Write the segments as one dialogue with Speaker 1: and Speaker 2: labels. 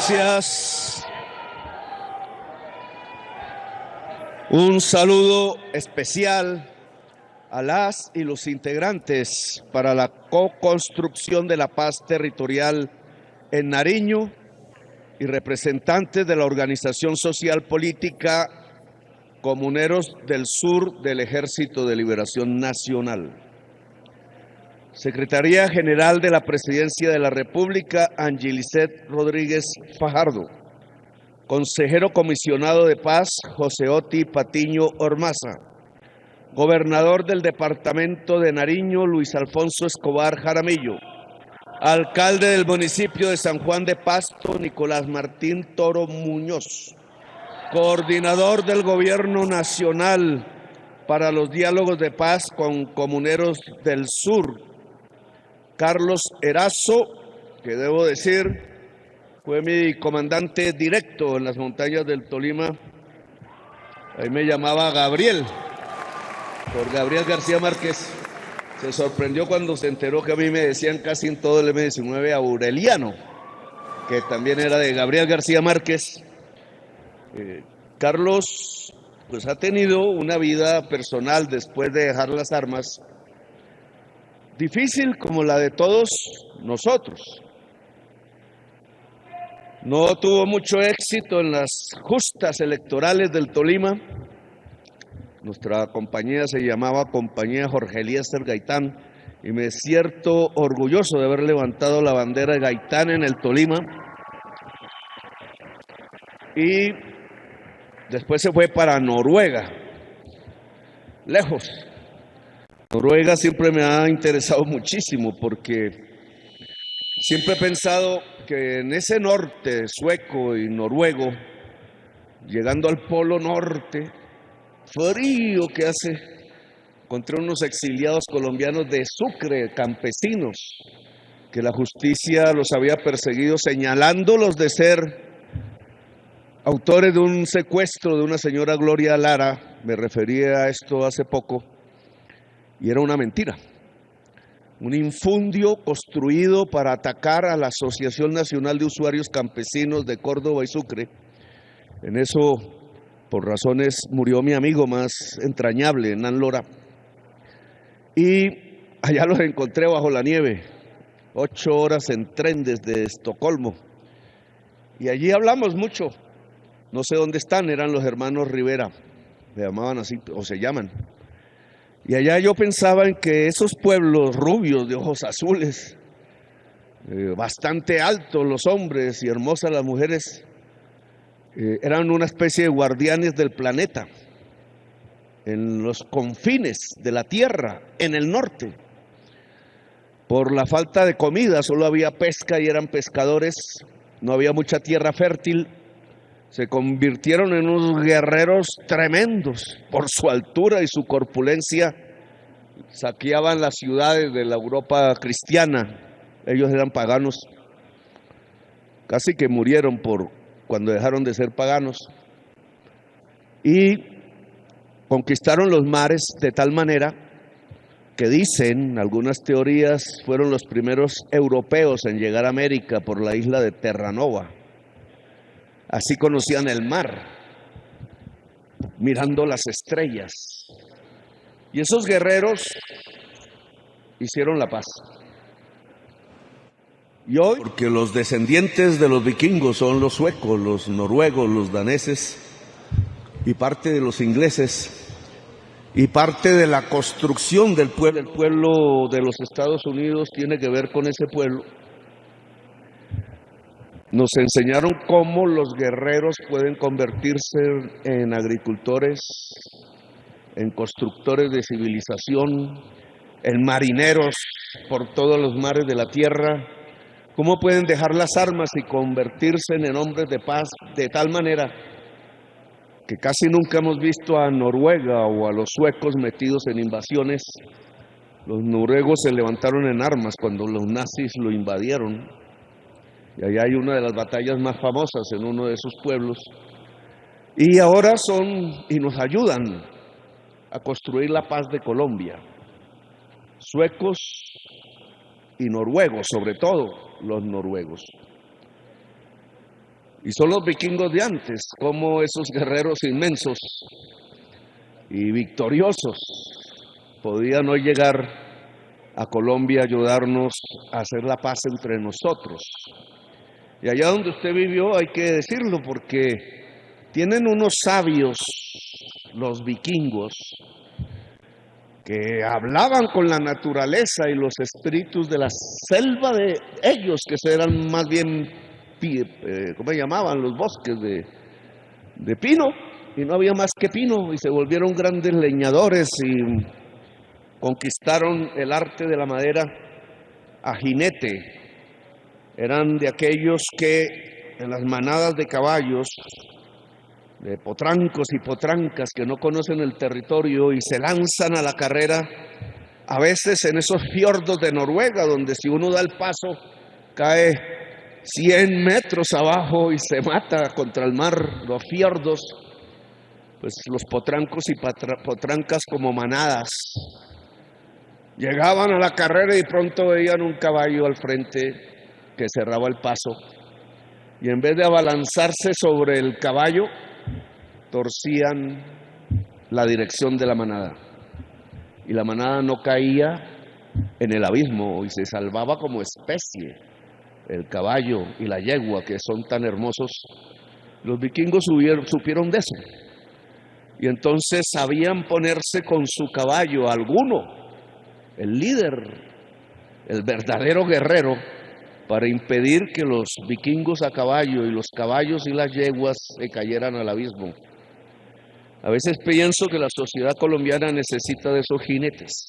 Speaker 1: Gracias. Un saludo especial a las y los integrantes para la co-construcción de la paz territorial en Nariño y representantes de la organización social política Comuneros del Sur del Ejército de Liberación Nacional. Secretaría General de la Presidencia de la República, Angelicet Rodríguez Fajardo. Consejero Comisionado de Paz, José Oti Patiño Ormaza. Gobernador del Departamento de Nariño, Luis Alfonso Escobar Jaramillo. Alcalde del municipio de San Juan de Pasto, Nicolás Martín Toro Muñoz. Coordinador del Gobierno Nacional para los diálogos de paz con Comuneros del Sur, Carlos Erazo, que debo decir fue mi comandante directo en las montañas del Tolima. Ahí me llamaba Gabriel, por Gabriel García Márquez. Se sorprendió cuando se enteró que a mí me decían casi en todo el M19 Aureliano, que también era de Gabriel García Márquez. Carlos pues ha tenido una vida personal después de dejar las armas difícil como la de todos nosotros. No tuvo mucho éxito en las justas electorales del Tolima. Nuestra compañía se llamaba Compañía Jorge Eliezer Gaitán y me siento orgulloso de haber levantado la bandera de Gaitán en el Tolima. Y después se fue para Noruega, lejos. Noruega siempre me ha interesado muchísimo porque siempre he pensado que en ese norte sueco y noruego, llegando al polo norte, frío que hace, encontré unos exiliados colombianos de Sucre, campesinos, que la justicia los había perseguido señalándolos de ser autores de un secuestro de una señora Gloria Lara. Me refería a esto hace poco y era una mentira. Un infundio construido para atacar a la Asociación Nacional de Usuarios Campesinos de Córdoba y Sucre. En eso, por razones, murió mi amigo más entrañable, Hernán Lora. Y allá los encontré bajo la nieve, 8 horas en tren desde Estocolmo. Y allí hablamos mucho. No sé dónde están, eran los hermanos Rivera, se llamaban así, o se llaman. Y allá yo pensaba en que esos pueblos rubios de ojos azules, bastante altos los hombres y hermosas las mujeres, eran una especie de guardianes del planeta, en los confines de la tierra, en el norte. Por la falta de comida, solo había pesca y eran pescadores, no había mucha tierra fértil. Se convirtieron en unos guerreros tremendos por su altura y su corpulencia. Saqueaban las ciudades de la Europa cristiana. Ellos eran paganos. Casi que murieron cuando dejaron de ser paganos. Y conquistaron los mares de tal manera que dicen, algunas teorías, fueron los primeros europeos en llegar a América por la isla de Terranova. Así conocían el mar, mirando las estrellas. Y esos guerreros hicieron la paz. Y hoy, porque los descendientes de los vikingos son los suecos, los noruegos, los daneses y parte de los ingleses y parte de la construcción del pueblo de los Estados Unidos tiene que ver con ese pueblo. Nos enseñaron cómo los guerreros pueden convertirse en agricultores, en constructores de civilización, en marineros por todos los mares de la tierra, cómo pueden dejar las armas y convertirse en hombres de paz de tal manera que casi nunca hemos visto a Noruega o a los suecos metidos en invasiones. Los noruegos se levantaron en armas cuando los nazis lo invadieron. Y allá hay una de las batallas más famosas en uno de esos pueblos. Y ahora y nos ayudan a construir la paz de Colombia. Suecos y noruegos, sobre todo los noruegos. Y son los vikingos de antes, como esos guerreros inmensos y victoriosos podían hoy llegar a Colombia a ayudarnos a hacer la paz entre nosotros. Y allá donde usted vivió, hay que decirlo, porque tienen unos sabios, los vikingos, que hablaban con la naturaleza y los espíritus de la selva de ellos, que eran más bien, ¿cómo se llamaban? Los bosques de pino, y no había más que pino, y se volvieron grandes leñadores y conquistaron el arte de la madera a jinete. Eran de aquellos que en las manadas de caballos, de potrancos y potrancas que no conocen el territorio y se lanzan a la carrera, a veces en esos fiordos de Noruega, donde si uno da el paso, cae 100 metros abajo y se mata contra el mar, los fiordos, pues los potrancos y potrancas como manadas. Llegaban a la carrera y pronto veían un caballo al frente que cerraba el paso, y en vez de abalanzarse sobre el caballo, torcían la dirección de la manada, y la manada no caía en el abismo y se salvaba como especie. El caballo y la yegua, que son tan hermosos, los vikingos supieron de eso, y entonces sabían ponerse con su caballo alguno, el líder, el verdadero guerrero, para impedir que los vikingos a caballo y los caballos y las yeguas se cayeran al abismo. A veces pienso que la sociedad colombiana necesita de esos jinetes,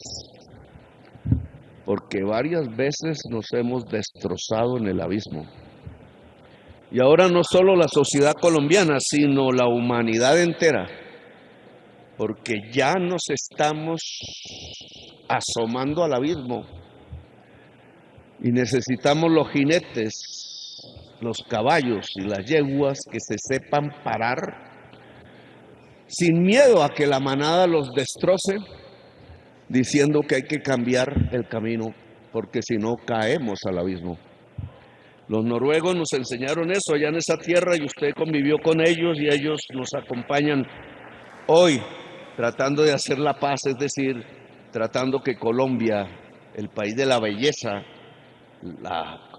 Speaker 1: porque varias veces nos hemos destrozado en el abismo. Y ahora no solo la sociedad colombiana, sino la humanidad entera, porque ya nos estamos asomando al abismo. Y necesitamos los jinetes, los caballos y las yeguas que se sepan parar sin miedo a que la manada los destroce, diciendo que hay que cambiar el camino, porque si no caemos al abismo. Los noruegos nos enseñaron eso allá en esa tierra, y usted convivió con ellos, y ellos nos acompañan hoy tratando de hacer la paz, es decir, tratando que Colombia, el país de la belleza,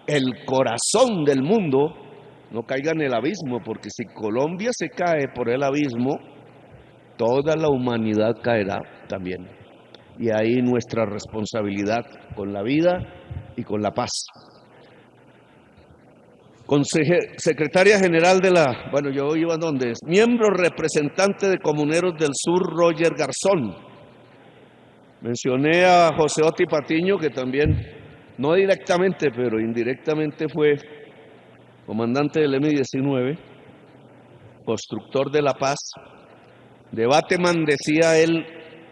Speaker 1: el corazón del mundo, no caiga en el abismo, porque si Colombia se cae por el abismo, toda la humanidad caerá también. Y ahí nuestra responsabilidad con la vida y con la paz. Secretaria general de la, bueno, yo iba donde es, miembro representante de Comuneros del Sur, Roger Garzón. Mencioné a José Oti Patiño, que también, no directamente, pero indirectamente fue comandante del M-19, constructor de la paz. De Bateman decía él,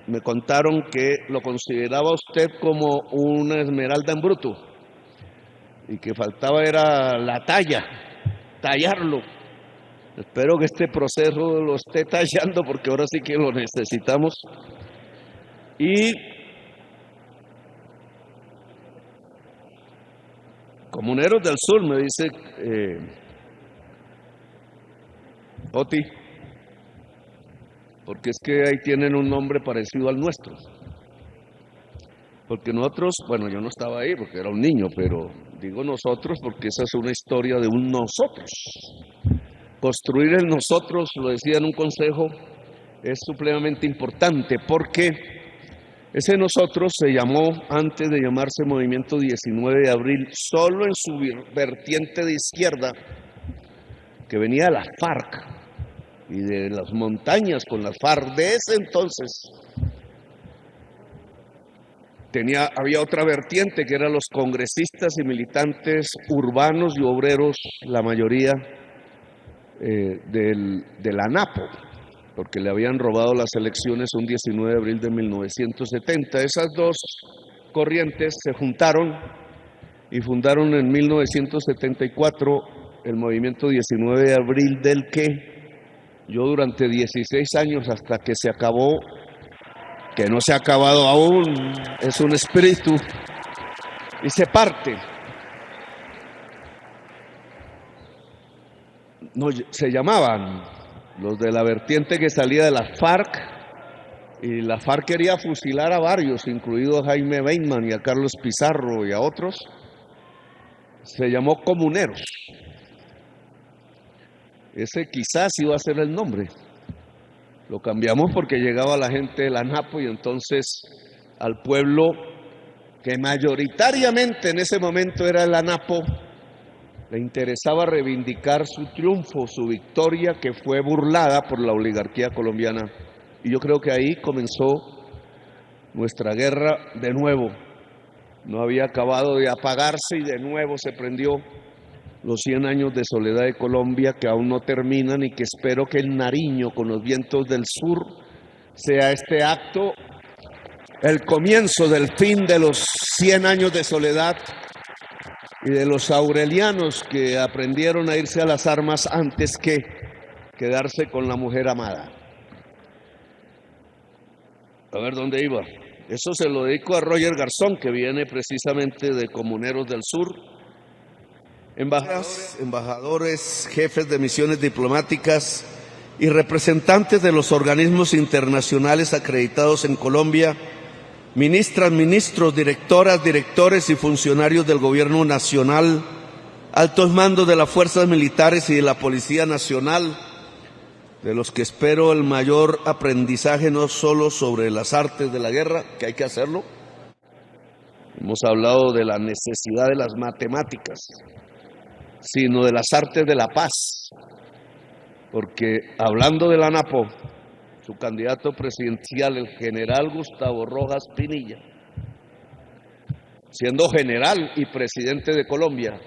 Speaker 1: me contaron que lo consideraba usted como una esmeralda en bruto, y que faltaba era la talla, tallarlo. Espero que este proceso lo esté tallando, porque ahora sí que lo necesitamos. Y Comuneros del Sur, me dice Oti, porque es que ahí tienen un nombre parecido al nuestro. Porque nosotros, bueno, yo no estaba ahí porque era un niño, pero digo nosotros porque esa es una historia de un nosotros. Construir el nosotros, lo decía en un consejo, es supremamente importante, porque ese nosotros se llamó, antes de llamarse Movimiento 19 de Abril, solo en su vertiente de izquierda, que venía de las FARC y de las montañas con las FARC de ese entonces. Había otra vertiente que eran los congresistas y militantes urbanos y obreros, la mayoría de la ANAPO, porque le habían robado las elecciones un 19 de abril de 1970. Esas dos corrientes se juntaron y fundaron en 1974 el Movimiento 19 de abril, del que yo durante 16 años, hasta que se acabó, que no se ha acabado aún, es un espíritu, hice parte. no, se llamaban los de la vertiente que salía de la FARC, y la FARC quería fusilar a varios, incluido a Jaime Bateman y a Carlos Pizarro y a otros. Se llamó Comuneros. Ese quizás iba a ser el nombre. Lo cambiamos porque llegaba la gente de la ANAPO y entonces al pueblo, que mayoritariamente en ese momento era el ANAPO, le interesaba reivindicar su triunfo, su victoria, que fue burlada por la oligarquía colombiana. Y yo creo que ahí comenzó nuestra guerra de nuevo. No había acabado de apagarse y de nuevo se prendió los 100 años de soledad de Colombia, que aún no terminan, y que espero que en Nariño, con los vientos del sur, sea este acto el comienzo del fin de los 100 años de soledad y de los aurelianos que aprendieron a irse a las armas antes que quedarse con la mujer amada. A ver dónde iba. Eso se lo dedico a Roger Garzón, que viene precisamente de Comuneros del Sur. Embajadores, jefes de misiones diplomáticas y representantes de los organismos internacionales acreditados en Colombia, ministras, ministros, directoras, directores y funcionarios del Gobierno Nacional, altos mandos de las fuerzas militares y de la Policía Nacional, de los que espero el mayor aprendizaje no solo sobre las artes de la guerra, que hay que hacerlo. Hemos hablado de la necesidad de las matemáticas, sino de las artes de la paz, porque hablando de la ANAPO, su candidato presidencial, el general Gustavo Rojas Pinilla, siendo general y presidente de Colombia,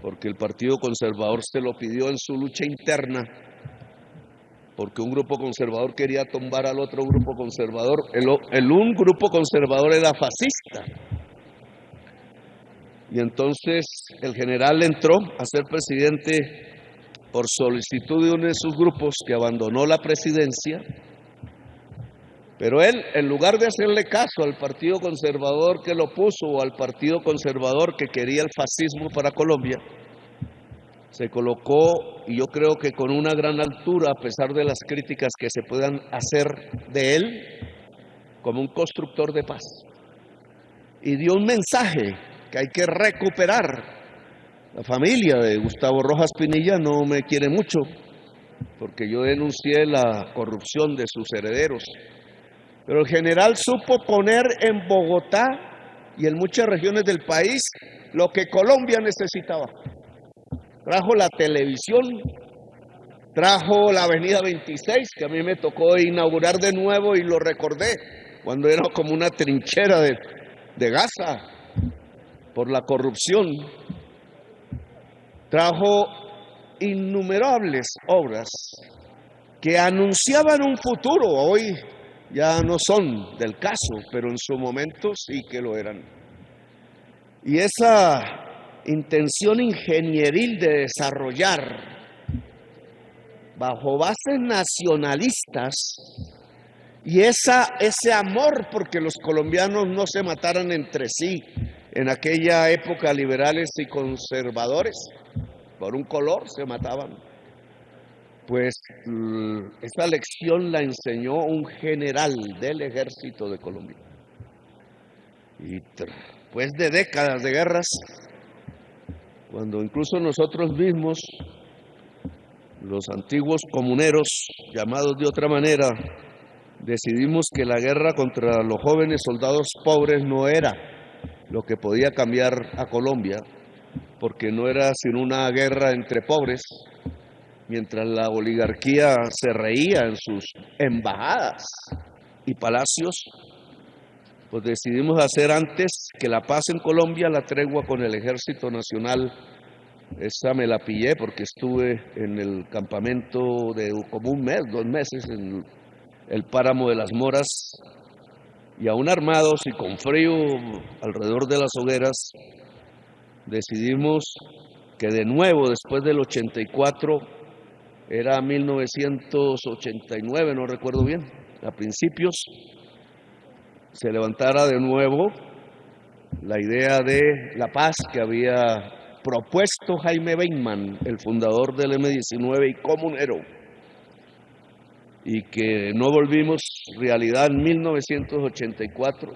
Speaker 1: porque el Partido Conservador se lo pidió en su lucha interna, porque un grupo conservador quería tumbar al otro grupo conservador, un grupo conservador era fascista. Y entonces el general entró a ser presidente por solicitud de uno de sus grupos, que abandonó la presidencia, pero él, en lugar de hacerle caso al Partido Conservador que lo puso, o al Partido Conservador que quería el fascismo para Colombia, se colocó, y yo creo que con una gran altura, a pesar de las críticas que se puedan hacer de él, como un constructor de paz. Y dio un mensaje que hay que recuperar. La familia de Gustavo Rojas Pinilla no me quiere mucho, porque yo denuncié la corrupción de sus herederos. Pero el general supo poner en Bogotá y en muchas regiones del país lo que Colombia necesitaba. Trajo la televisión, trajo la Avenida 26, que a mí me tocó inaugurar de nuevo y lo recordé, cuando era como una trinchera de Gaza por la corrupción. Trajo innumerables obras que anunciaban un futuro. Hoy ya no son del caso, pero en su momento sí que lo eran. Y esa intención ingenieril de desarrollar bajo bases nacionalistas y ese amor porque los colombianos no se mataran entre sí en aquella época, liberales y conservadores, por un color se mataban. Pues esta lección la enseñó un general del ejército de Colombia. Y después de décadas de guerras, cuando incluso nosotros mismos, los antiguos comuneros, llamados de otra manera, decidimos que la guerra contra los jóvenes soldados pobres no era lo que podía cambiar a Colombia, porque no era sino una guerra entre pobres, mientras la oligarquía se reía en sus embajadas y palacios, pues decidimos hacer antes que la paz en Colombia la tregua con el Ejército Nacional. Esa me la pillé porque estuve en el campamento de como un mes, 2 meses, en el páramo de las Moras, y aún armados y con frío alrededor de las hogueras, decidimos que de nuevo, después del 84, era 1989, no recuerdo bien, a principios, se levantara de nuevo la idea de la paz que había propuesto Jaime Bainman, el fundador del M-19 y comunero, y que no volvimos realidad en 1984,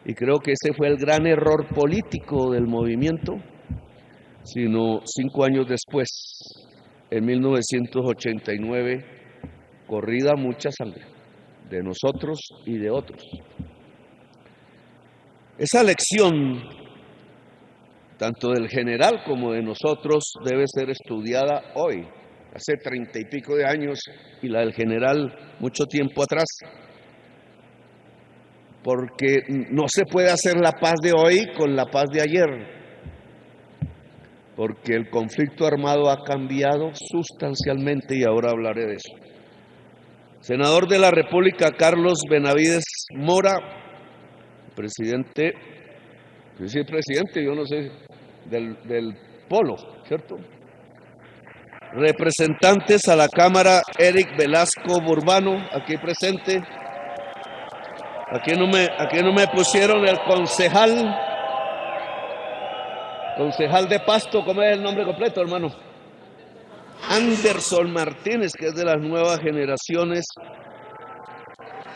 Speaker 1: y creo que ese fue el gran error político del movimiento, sino 5 años después, en 1989, corrida mucha sangre de nosotros y de otros. Esa lección, tanto del general como de nosotros, debe ser estudiada hoy, hace 30 y pico de años, y la del general mucho tiempo atrás, porque no se puede hacer la paz de hoy con la paz de ayer, porque el conflicto armado ha cambiado sustancialmente y ahora hablaré de eso. Senador de la República Carlos Benavides Mora, presidente, yo no sé, del Polo, ¿cierto? Representantes a la Cámara, Eric Velasco Burbano, aquí presente. Aquí no me pusieron el concejal de Pasto, ¿cómo es el nombre completo, hermano? Anderson Martínez, que es de las nuevas generaciones.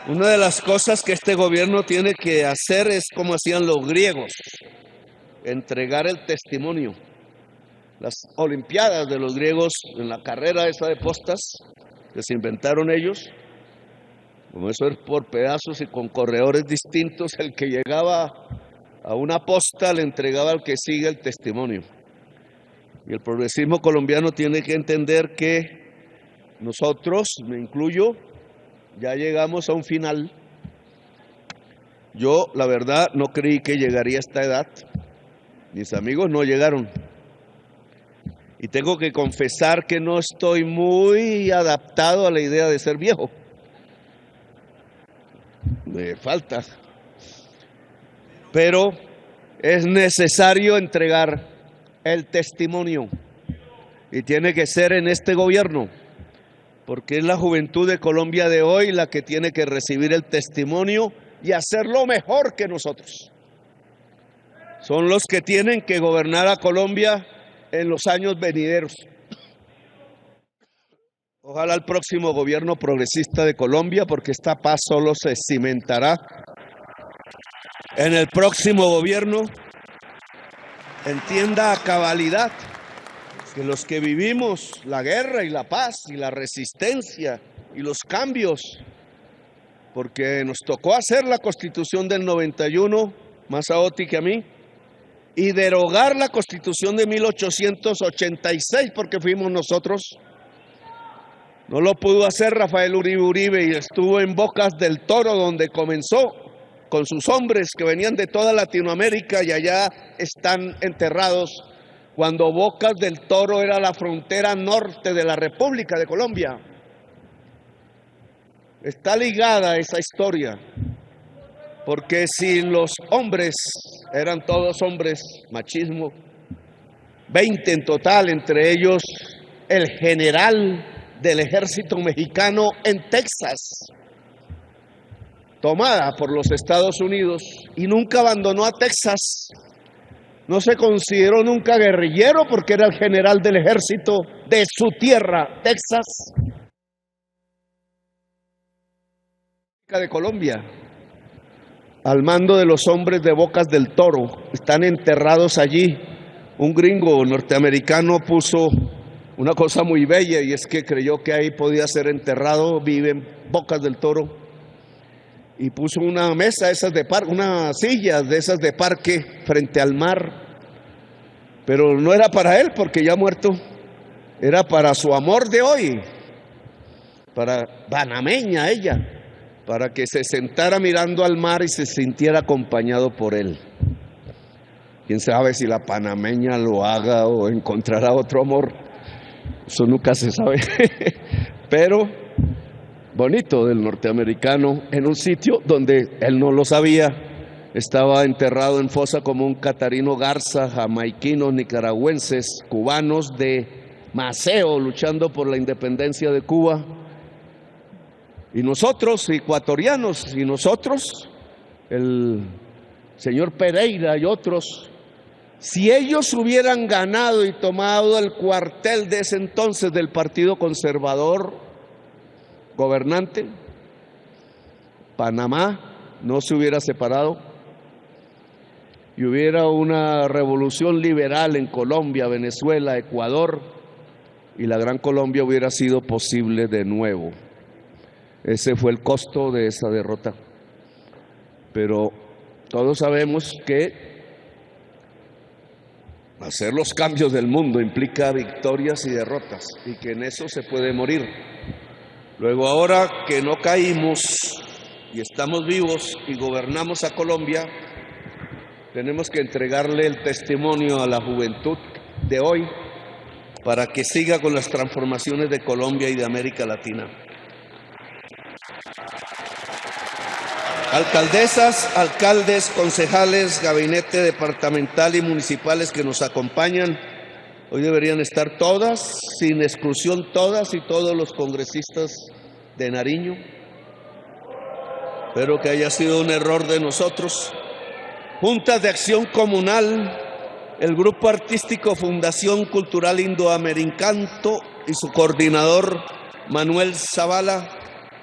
Speaker 1: Una de las cosas que este gobierno tiene que hacer es como hacían los griegos, entregar el testimonio. Las olimpiadas de los griegos en la carrera esa de postas que se inventaron ellos, como eso es por pedazos y con corredores distintos, el que llegaba a una posta le entregaba al que sigue el testimonio. Y el progresismo colombiano tiene que entender que nosotros, me incluyo, ya llegamos a un final. Yo, la verdad, no creí que llegaría a esta edad. Mis amigos no llegaron. Y tengo que confesar que no estoy muy adaptado a la idea de ser viejo. Me falta. Pero es necesario entregar el testimonio. Y tiene que ser en este gobierno. Porque es la juventud de Colombia de hoy la que tiene que recibir el testimonio y hacerlo mejor que nosotros. Son los que tienen que gobernar a Colombia en los años venideros. Ojalá el próximo gobierno progresista de Colombia, porque esta paz solo se cimentará en el próximo gobierno, entienda a cabalidad que los que vivimos la guerra y la paz y la resistencia y los cambios, porque nos tocó hacer la Constitución del 91, más a Oti que a mí, y derogar la Constitución de 1886 porque fuimos nosotros. No lo pudo hacer Rafael Uribe Uribe y estuvo en Bocas del Toro, donde comenzó con sus hombres que venían de toda Latinoamérica y allá están enterrados, cuando Bocas del Toro era la frontera norte de la República de Colombia. Está ligada esa historia, porque si los hombres eran todos hombres, machismo, 20 en total, entre ellos el general del ejército mexicano en Texas, tomada por los Estados Unidos, y nunca abandonó a Texas. No se consideró nunca guerrillero porque era el general del ejército de su tierra, Texas, de Colombia, al mando de los hombres de Bocas del Toro. Están enterrados allí. Un gringo norteamericano puso una cosa muy bella, y es que creyó que ahí podía ser enterrado, vive en Bocas del Toro, y puso una mesa esas de parque, unas sillas de esas de parque frente al mar, pero no era para él porque ya muerto, era para su amor de hoy, para panameña ella, para que se sentara mirando al mar y se sintiera acompañado por él. Quién sabe si la panameña lo haga o encontrará otro amor, eso nunca se sabe. Pero bonito del norteamericano, en un sitio donde él no lo sabía, estaba enterrado en fosa común Catarino Garza, jamaiquinos, nicaragüenses, cubanos de Maceo, luchando por la independencia de Cuba, y nosotros, ecuatorianos, y nosotros, el señor Pereira y otros, Si ellos hubieran ganado y tomado el cuartel de ese entonces del Partido Conservador gobernante, Panamá no se hubiera separado y hubiera una revolución liberal en Colombia, Venezuela, Ecuador, y la Gran Colombia hubiera sido posible de nuevo. Ese fue el costo de esa derrota. Pero todos sabemos que hacer los cambios del mundo implica victorias y derrotas, y que en eso se puede morir. Luego, ahora que no caímos y estamos vivos y gobernamos a Colombia, tenemos que entregarle el testimonio a la juventud de hoy para que siga con las transformaciones de Colombia y de América Latina. Alcaldesas, alcaldes, concejales, gabinete departamental y municipales que nos acompañan, hoy deberían estar todas, sin exclusión, todas y todos los congresistas de Nariño. Espero que haya sido un error de nosotros. Juntas de Acción Comunal, el Grupo Artístico Fundación Cultural Indoamericanto y su coordinador Manuel Zavala,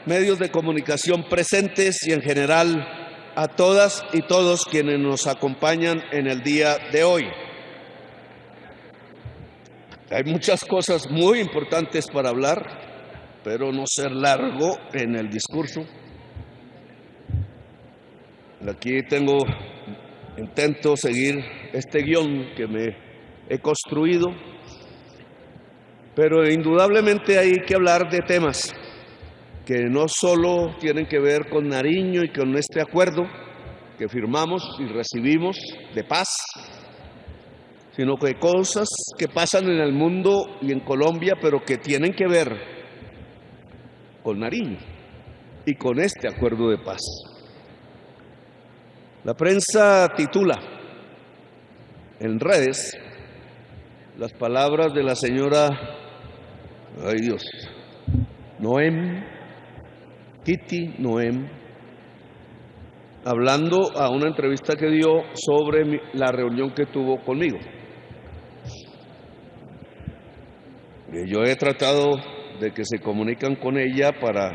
Speaker 1: medios de comunicación presentes y en general a todas y todos quienes nos acompañan en el día de hoy. Hay muchas cosas muy importantes para hablar, pero no ser largo en el discurso. Aquí intento seguir este guión que me he construido, pero indudablemente hay que hablar de temas que no solo tienen que ver con Nariño y con este acuerdo que firmamos y recibimos de paz, sino que hay cosas que pasan en el mundo y en Colombia, pero que tienen que ver con Nariño y con este acuerdo de paz. La prensa titula en redes las palabras de la señora, ay Dios, Kitty Noem, hablando a una entrevista que dio sobre la reunión que tuvo conmigo. Yo he tratado de que se comunican con ella para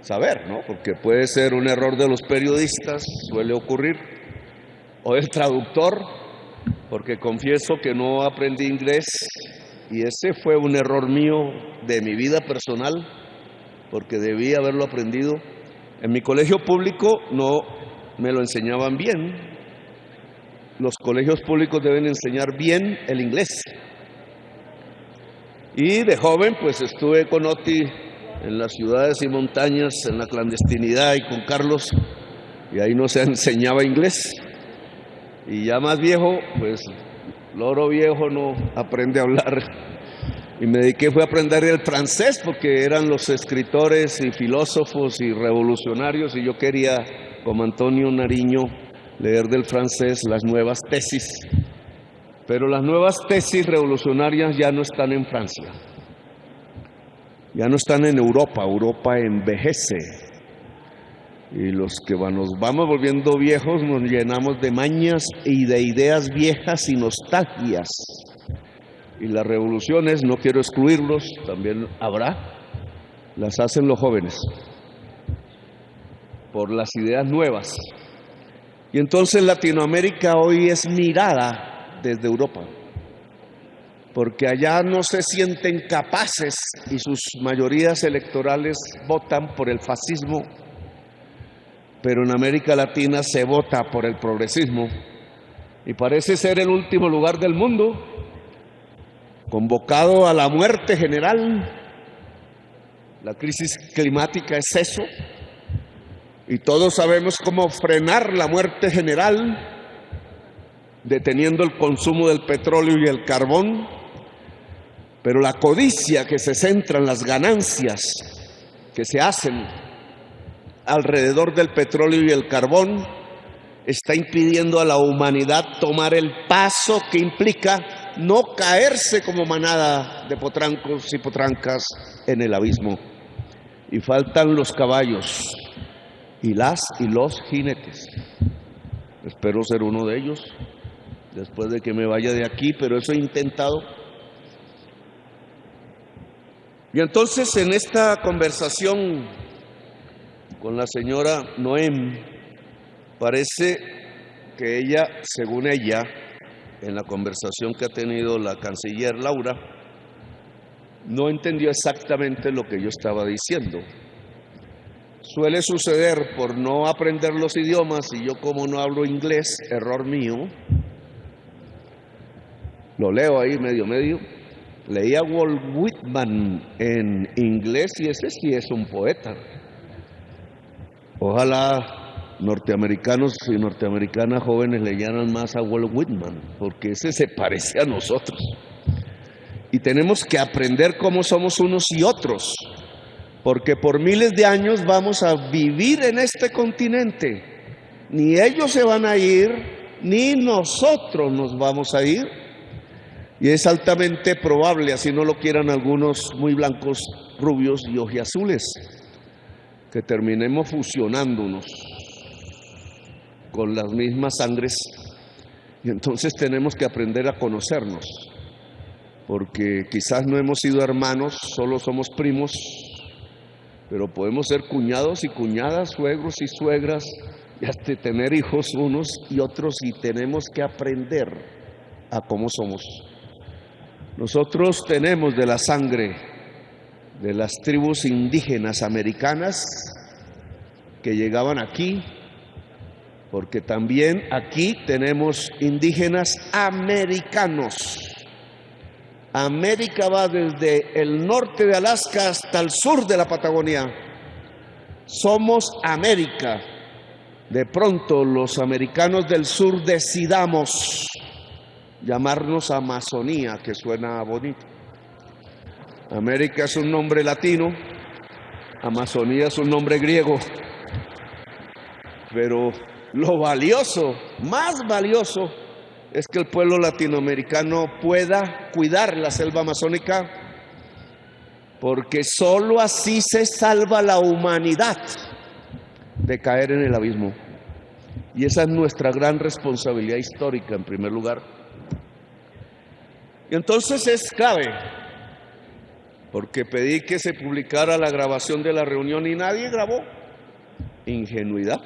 Speaker 1: saber, ¿no? Porque puede ser un error de los periodistas, suele ocurrir, o del traductor, porque confieso que no aprendí inglés y ese fue un error mío de mi vida personal, porque debí haberlo aprendido. En mi colegio público no me lo enseñaban bien. Los colegios públicos deben enseñar bien el inglés. Y de joven pues estuve con Oti en las ciudades y montañas, en la clandestinidad y con Carlos, y ahí no se enseñaba inglés. Y ya más viejo, pues loro viejo no aprende a hablar. Y me dediqué fue a aprender el francés porque eran los escritores y filósofos y revolucionarios y yo quería, como Antonio Nariño, leer del francés las nuevas tesis. Pero las nuevas tesis revolucionarias ya no están en Francia, ya no están en Europa. Europa envejece y los que nos vamos volviendo viejos nos llenamos de mañas y de ideas viejas y nostalgias. Y las revoluciones, no quiero excluirlos, también habrá, las hacen los jóvenes por las ideas nuevas. Y entonces Latinoamérica hoy es mirada desde Europa, porque allá no se sienten capaces y sus mayorías electorales votan por el fascismo, pero en América Latina se vota por el progresismo y parece ser el último lugar del mundo convocado a la muerte general. La crisis climática es eso, y todos sabemos cómo frenar la muerte general, deteniendo el consumo del petróleo y el carbón, pero la codicia que se centra en las ganancias que se hacen alrededor del petróleo y el carbón está impidiendo a la humanidad tomar el paso que implica no caerse como manada de potrancos y potrancas en el abismo. Y faltan los caballos y los jinetes. Espero ser uno de ellos. después de que me vaya de aquí, pero eso he intentado. Y entonces en esta conversación con la señora Noem, parece que ella, según ella, en la conversación que ha tenido la canciller Laura, no entendió exactamente lo que yo estaba diciendo. Suele suceder por no aprender los idiomas, y yo como no hablo inglés, error mío, lo leo ahí medio. Leía Walt Whitman en inglés y ese sí es un poeta. Ojalá norteamericanos y norteamericanas jóvenes leyeran más a Walt Whitman, porque ese se parece a nosotros. Y tenemos que aprender cómo somos unos y otros, porque por miles de años vamos a vivir en este continente. Ni ellos se van a ir, ni nosotros nos vamos a ir. Y es altamente probable, así no lo quieran algunos muy blancos, rubios y ojiazules, que terminemos fusionándonos con las mismas sangres. Y entonces tenemos que aprender a conocernos, porque quizás no hemos sido hermanos, solo somos primos, pero podemos ser cuñados y cuñadas, suegros y suegras, y hasta tener hijos unos y otros, y tenemos que aprender a cómo somos. Nosotros tenemos de la sangre de las tribus indígenas americanas que llegaban aquí, porque también aquí tenemos indígenas americanos. América va desde el norte de Alaska hasta el sur de la Patagonia. Somos América. De pronto los americanos del sur decidamos llamarnos Amazonía, que suena bonito. América es un nombre latino, Amazonía es un nombre griego, pero lo valioso, más valioso, es que el pueblo latinoamericano pueda cuidar la selva amazónica, porque sólo así se salva la humanidad de caer en el abismo. Y esa es nuestra gran responsabilidad histórica, en primer lugar. Y entonces es clave, porque pedí que se publicara la grabación de la reunión y nadie grabó. Ingenuidad.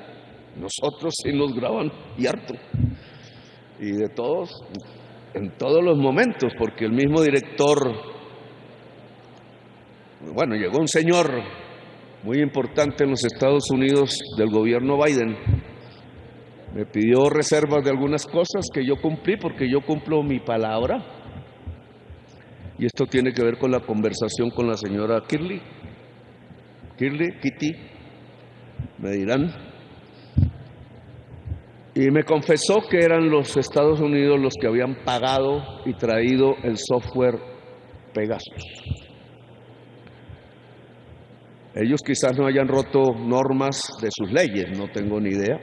Speaker 1: Nosotros sí nos graban y harto. Y de todos, en todos los momentos, porque el mismo director, bueno, llegó un señor muy importante en los Estados Unidos del gobierno Biden, me pidió reservas de algunas cosas que yo cumplí, porque yo cumplo mi palabra. Y esto tiene que ver con la conversación con la señora Kitty, me dirán. Y me confesó que eran los Estados Unidos los que habían pagado y traído el software Pegasus. Ellos quizás no hayan roto normas de sus leyes, no tengo ni idea,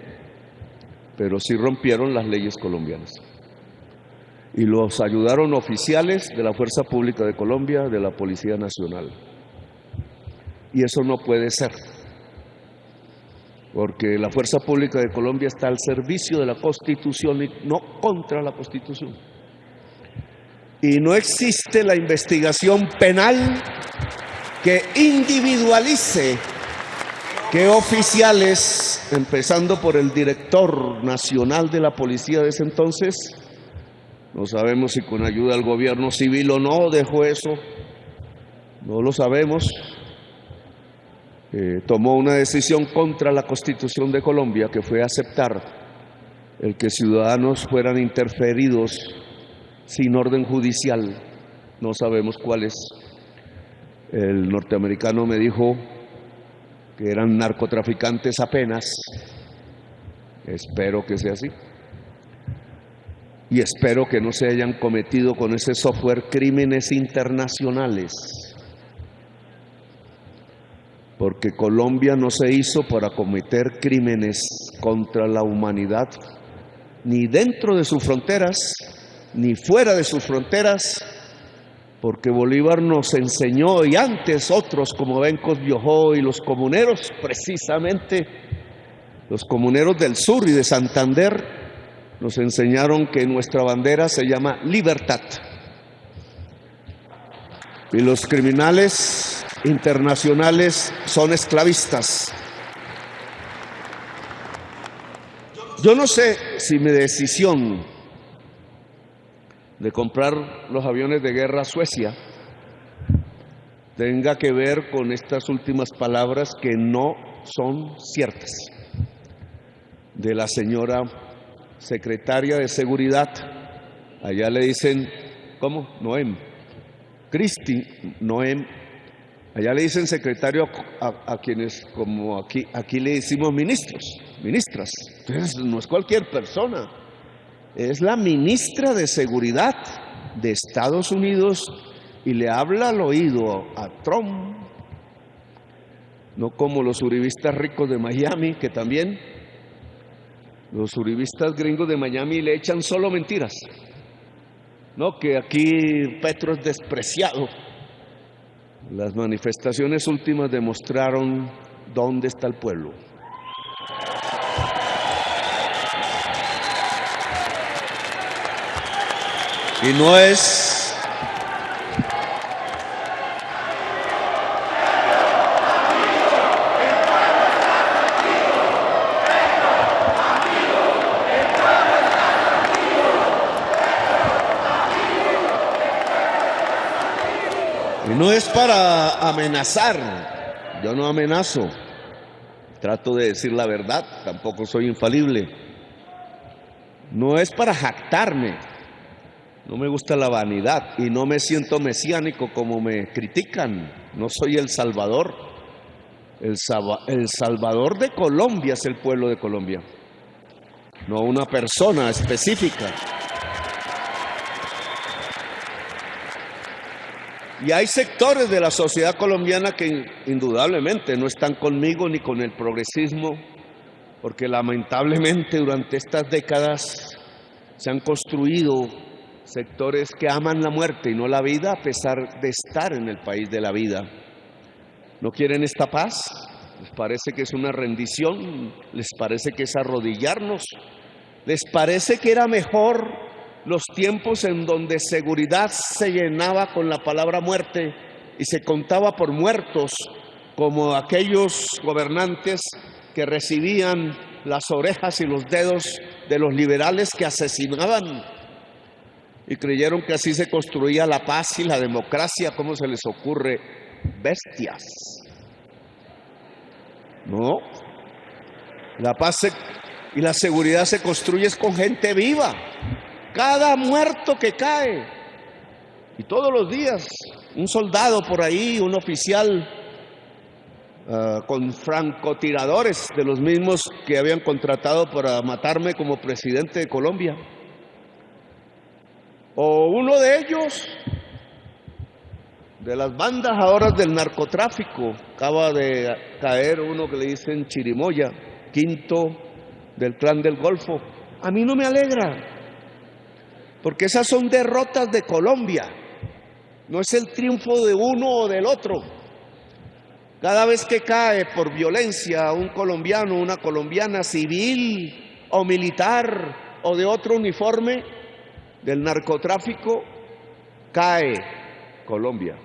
Speaker 1: pero sí rompieron las leyes colombianas. Y los ayudaron oficiales de la Fuerza Pública de Colombia, de la Policía Nacional. Y eso no puede ser, porque la Fuerza Pública de Colombia está al servicio de la Constitución y no contra la Constitución. Y no existe la investigación penal que individualice que oficiales, empezando por el director nacional de la policía de ese entonces, no sabemos si con ayuda del gobierno civil o no dejó eso, no lo sabemos, tomó una decisión contra la Constitución de Colombia, que fue aceptar el que ciudadanos fueran interferidos sin orden judicial. No sabemos cuál es. El norteamericano me dijo que eran narcotraficantes apenas. Espero que sea así. Y espero que no se hayan cometido con ese software crímenes internacionales, porque Colombia no se hizo para cometer crímenes contra la humanidad, ni dentro de sus fronteras, ni fuera de sus fronteras, porque Bolívar nos enseñó, y antes otros como Bencos Biojó y los comuneros, precisamente los comuneros del sur y de Santander, nos enseñaron que nuestra bandera se llama libertad. Y los criminales internacionales son esclavistas. Yo no sé si mi decisión de comprar los aviones de guerra a Suecia tenga que ver con estas últimas palabras que no son ciertas de la señora secretaria de Seguridad. Allá le dicen, ¿cómo? Noem. Cristi Noem. Allá le dicen secretario a quienes, como aquí le decimos ministros, ministras. Entonces no es cualquier persona, es la ministra de Seguridad de Estados Unidos y le habla al oído a Trump, no como los uribistas ricos de Miami, que también los uribistas gringos de Miami le echan solo mentiras. No, que aquí Petro es despreciado. Las manifestaciones últimas demostraron dónde está el pueblo. Y no es para amenazar. Yo no amenazo. Trato de decir la verdad, tampoco soy infalible. No es para jactarme. No me gusta la vanidad y no me siento mesiánico como me critican. No soy el Salvador. El Salvador de Colombia es el pueblo de Colombia, no una persona específica. Y hay sectores de la sociedad colombiana que indudablemente no están conmigo ni con el progresismo, porque lamentablemente durante estas décadas se han construido sectores que aman la muerte y no la vida, a pesar de estar en el país de la vida. ¿No quieren esta paz? ¿Les parece que es una rendición? ¿Les parece que es arrodillarnos? ¿Les parece que era mejor los tiempos en donde seguridad se llenaba con la palabra muerte y se contaba por muertos, como aquellos gobernantes que recibían las orejas y los dedos de los liberales que asesinaban y creyeron que así se construía la paz y la democracia? ¿Cómo se les ocurre? Bestias. No, la paz y la seguridad se construye con gente viva. Cada muerto que cae, y todos los días un soldado por ahí, un oficial con francotiradores de los mismos que habían contratado para matarme como presidente de Colombia, o uno de ellos de las bandas ahora del narcotráfico. Acaba de caer uno que le dicen Chirimoya, quinto del Clan del Golfo. A mí no me alegra, porque esas son derrotas de Colombia, no es el triunfo de uno o del otro. Cada vez que cae por violencia un colombiano, una colombiana, civil o militar o de otro uniforme del narcotráfico, cae Colombia.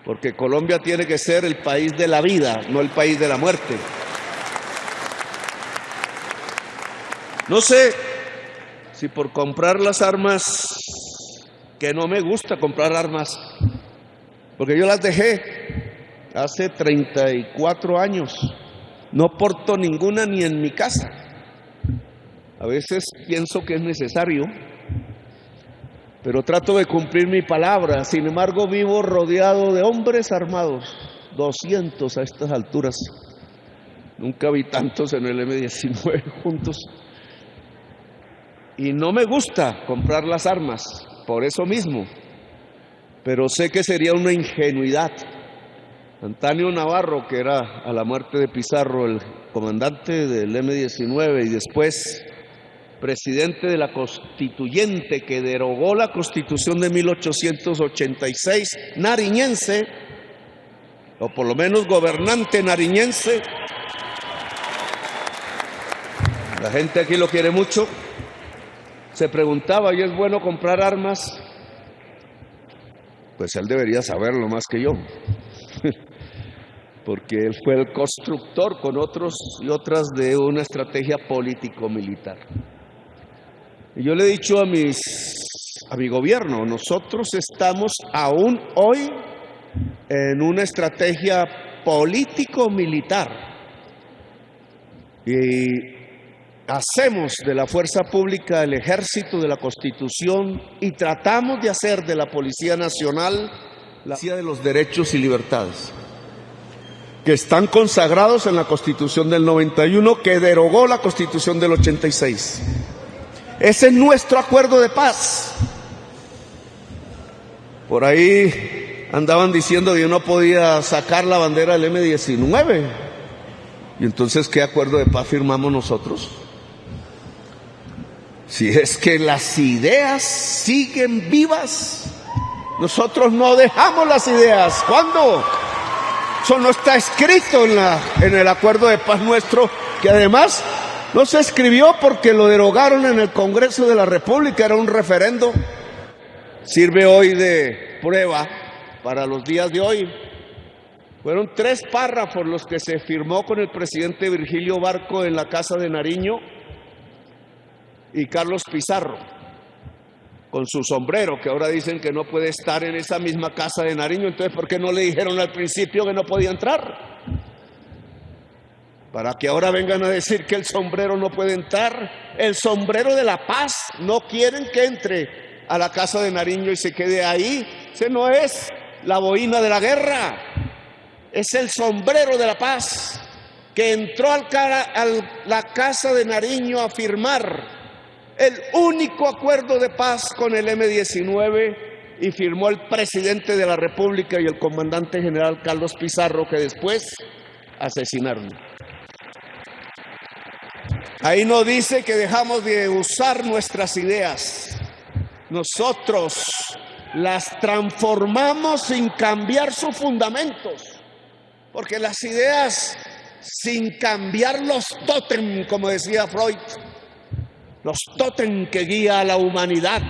Speaker 1: Porque Colombia tiene que ser el país de la vida, no el país de la muerte. No sé si por comprar las armas, que no me gusta comprar armas, porque yo las dejé hace 34 años, no porto ninguna ni en mi casa. A veces pienso que es necesario, pero trato de cumplir mi palabra. Sin embargo, vivo rodeado de hombres armados, 200 a estas alturas. Nunca vi tantos en el M-19 juntos. Y no me gusta comprar las armas, por eso mismo, pero sé que sería una ingenuidad. Antonio Navarro, que era a la muerte de Pizarro el comandante del M-19 y después presidente de la constituyente que derogó la Constitución de 1886, nariñense, o por lo menos gobernante nariñense, La gente aquí lo quiere mucho. Se preguntaba, ¿y es bueno comprar armas? Pues él debería saberlo más que yo, porque él fue el constructor con otros y otras de una estrategia político-militar. Y yo le he dicho a mi gobierno, nosotros estamos aún hoy en una estrategia político-militar y hacemos de la fuerza pública el ejército de la Constitución y tratamos de hacer de la Policía Nacional la policía de los derechos y libertades que están consagrados en la Constitución del 91, que derogó la Constitución del 86. Ese es nuestro acuerdo de paz. Por ahí andaban diciendo que yo no podía sacar la bandera del M-19. Y entonces, ¿qué acuerdo de paz firmamos nosotros? Si es que las ideas siguen vivas, nosotros no dejamos las ideas. ¿Cuándo? Eso no está escrito en el acuerdo de paz nuestro, que además no se escribió porque lo derogaron en el Congreso de la República, era un referendo. Sirve hoy de prueba para los días de hoy. Fueron 3 párrafos los que se firmó con el presidente Virgilio Barco en la Casa de Nariño y Carlos Pizarro, con su sombrero, que ahora dicen que no puede estar en esa misma Casa de Nariño. Entonces, ¿por qué no le dijeron al principio que no podía entrar? Para que ahora vengan a decir que el sombrero no puede entrar. El sombrero de la paz no quieren que entre a la Casa de Nariño y se quede ahí. Ese no es la boina de la guerra, es el sombrero de la paz que entró a la Casa de Nariño a firmar el único acuerdo de paz con el M-19 y firmó el presidente de la República y el comandante general Carlos Pizarro, que después asesinaron. Ahí no dice que dejamos de usar nuestras ideas. Nosotros las transformamos sin cambiar sus fundamentos, porque las ideas sin cambiar los tótem, como decía Freud, los tótem que guía a la humanidad.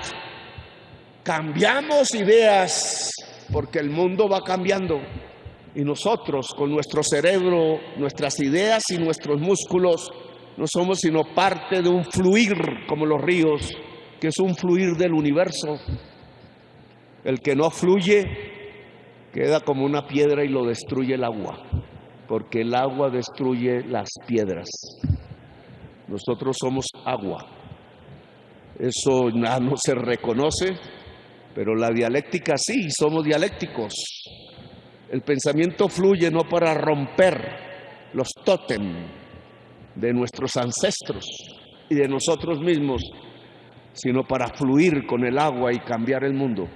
Speaker 1: Cambiamos ideas porque el mundo va cambiando y nosotros con nuestro cerebro, nuestras ideas y nuestros músculos no somos sino parte de un fluir como los ríos, que es un fluir del universo. El que no fluye queda como una piedra y lo destruye el agua, porque el agua destruye las piedras. Nosotros somos agua. Eso no se reconoce, pero la dialéctica sí, somos dialécticos. El pensamiento fluye no para romper los tótem de nuestros ancestros y de nosotros mismos, sino para fluir con el agua y cambiar el mundo.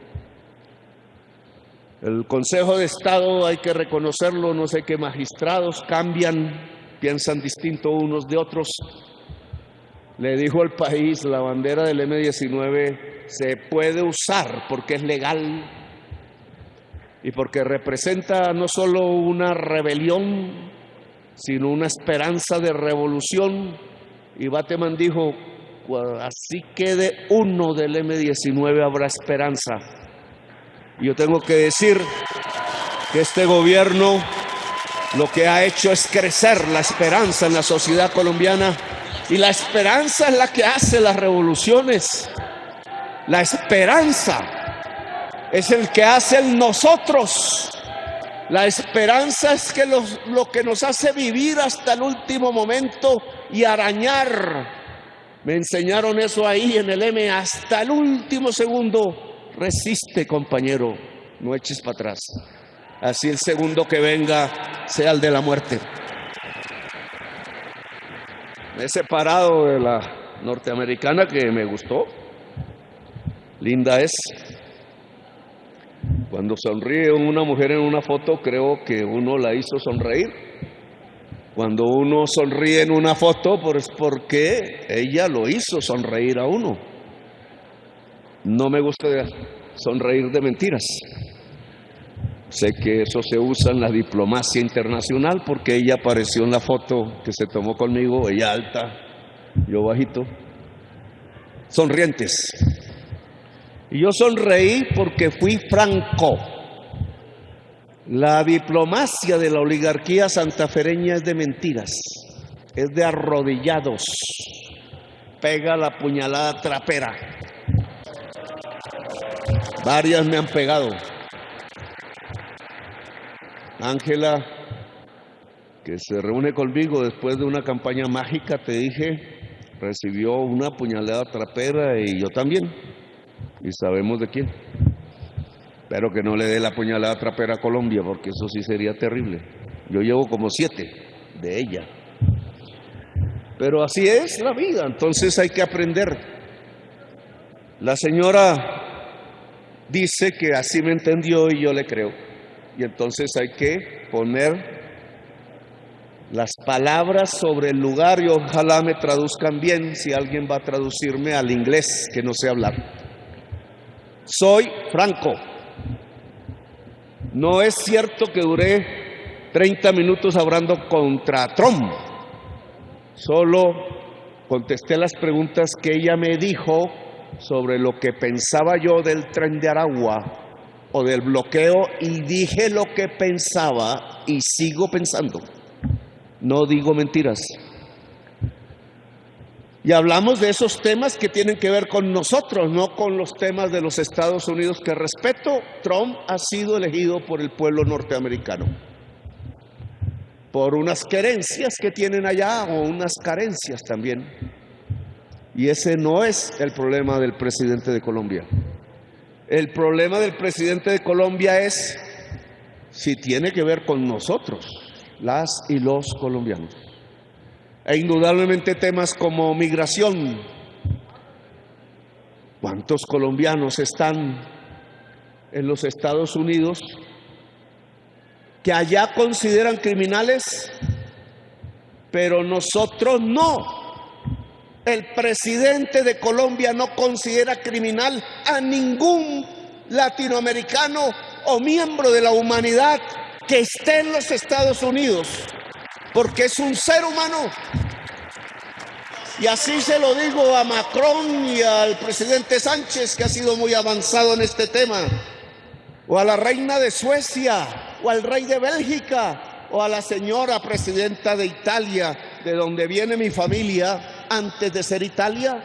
Speaker 1: El Consejo de Estado, hay que reconocerlo, no sé qué magistrados cambian, piensan distinto unos de otros. Le dijo al país, la bandera del M-19 se puede usar porque es legal y porque representa no solo una rebelión, sino una esperanza de revolución. Y Bateman dijo, así quede uno del M-19 habrá esperanza. Y yo tengo que decir que este gobierno lo que ha hecho es crecer la esperanza en la sociedad colombiana. Y la esperanza es la que hace las revoluciones. La esperanza es el que hace el nosotros. La esperanza es que lo que nos hace vivir hasta el último momento y arañar. Me enseñaron eso ahí en el M, hasta el último segundo. Resiste, compañero, no eches para atrás. Así el segundo que venga sea el de la muerte. Me he separado de la norteamericana que me gustó. Linda es. Cuando sonríe una mujer en una foto, creo que uno la hizo sonreír. Cuando uno sonríe en una foto, pues porque ella lo hizo sonreír a uno. No me gusta sonreír de mentiras. Sé que eso se usa en la diplomacia internacional porque ella apareció en la foto que se tomó conmigo, ella alta, yo bajito, sonrientes. Y yo sonreí porque fui franco. La diplomacia de la oligarquía santafereña es de mentiras, es de arrodillados. Pega la puñalada trapera. Varias me han pegado. Ángela, que se reúne conmigo después de una campaña mágica, te dije, recibió una puñalada trapera y yo también. Y sabemos de quién. Espero que no le dé la puñalada trapera a Colombia, porque eso sí sería terrible. Yo llevo como 7 de ella. Pero así es la vida, entonces hay que aprender. La señora dice que así me entendió y yo le creo. Y entonces hay que poner las palabras sobre el lugar y ojalá me traduzcan bien si alguien va a traducirme al inglés, que no sé hablar. Soy franco. No es cierto que duré 30 minutos hablando contra Trump. Solo contesté las preguntas que ella me dijo sobre lo que pensaba yo del Tren de Aragua o del bloqueo y dije lo que pensaba y sigo pensando. No digo mentiras. Y hablamos de esos temas que tienen que ver con nosotros, no con los temas de los Estados Unidos que respeto. Trump ha sido elegido por el pueblo norteamericano, por unas querencias que tienen allá o unas carencias también. Y ese no es el problema del presidente de Colombia. El problema del presidente de Colombia es si tiene que ver con nosotros, las y los colombianos. E indudablemente temas como migración. ¿Cuántos colombianos están en los Estados Unidos que allá consideran criminales, pero nosotros no? El presidente de Colombia no considera criminal a ningún latinoamericano o miembro de la humanidad que esté en los Estados Unidos, porque es un ser humano. Y así se lo digo a Macron y al presidente Sánchez, que ha sido muy avanzado en este tema, o a la reina de Suecia, o al rey de Bélgica, o a la señora presidenta de Italia, de donde viene mi familia, antes de ser Italia,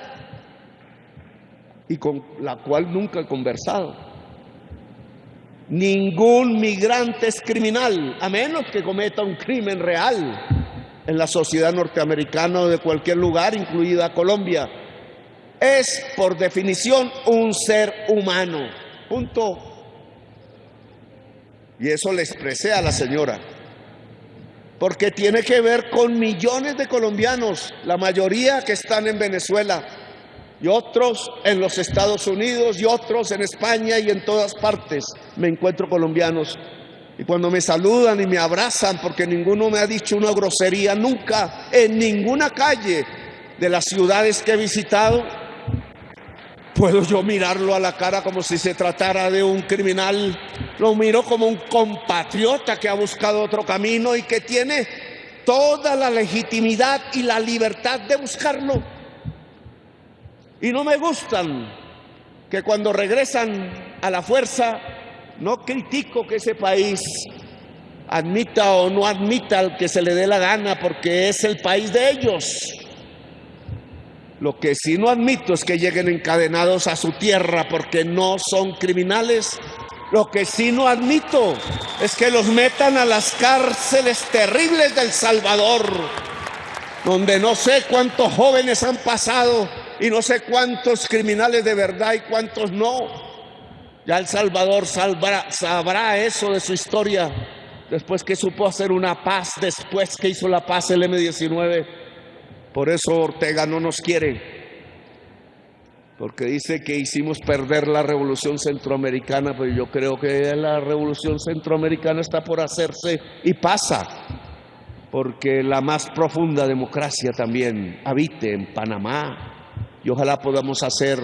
Speaker 1: y con la cual nunca he conversado. Ningún migrante es criminal, a menos que cometa un crimen real en la sociedad norteamericana o de cualquier lugar, incluida Colombia. Es, por definición, un ser humano. Punto. Y eso le expresé a la señora, porque tiene que ver con millones de colombianos, la mayoría que están en Venezuela, y otros en los Estados Unidos, y otros en España, y en todas partes me encuentro colombianos. Y cuando me saludan y me abrazan, porque ninguno me ha dicho una grosería nunca, en ninguna calle de las ciudades que he visitado, puedo yo mirarlo a la cara como si se tratara de un criminal. Lo miro como un compatriota que ha buscado otro camino y que tiene toda la legitimidad y la libertad de buscarlo. Y no me gustan que cuando regresan a la fuerza, no critico que ese país admita o no admita al que se le dé la gana, porque es el país de ellos. Lo que sí no admito es que lleguen encadenados a su tierra porque no son criminales. Lo que sí no admito es que los metan a las cárceles terribles del Salvador, donde no sé cuántos jóvenes han pasado y no sé cuántos criminales de verdad y cuántos no. Ya El Salvador sabrá eso de su historia, después que supo hacer una paz, después que hizo la paz el M-19. Por eso Ortega no nos quiere, porque dice que hicimos perder la revolución centroamericana, pero yo creo que la revolución centroamericana está por hacerse y pasa, porque la más profunda democracia también habite en Panamá, y ojalá podamos hacer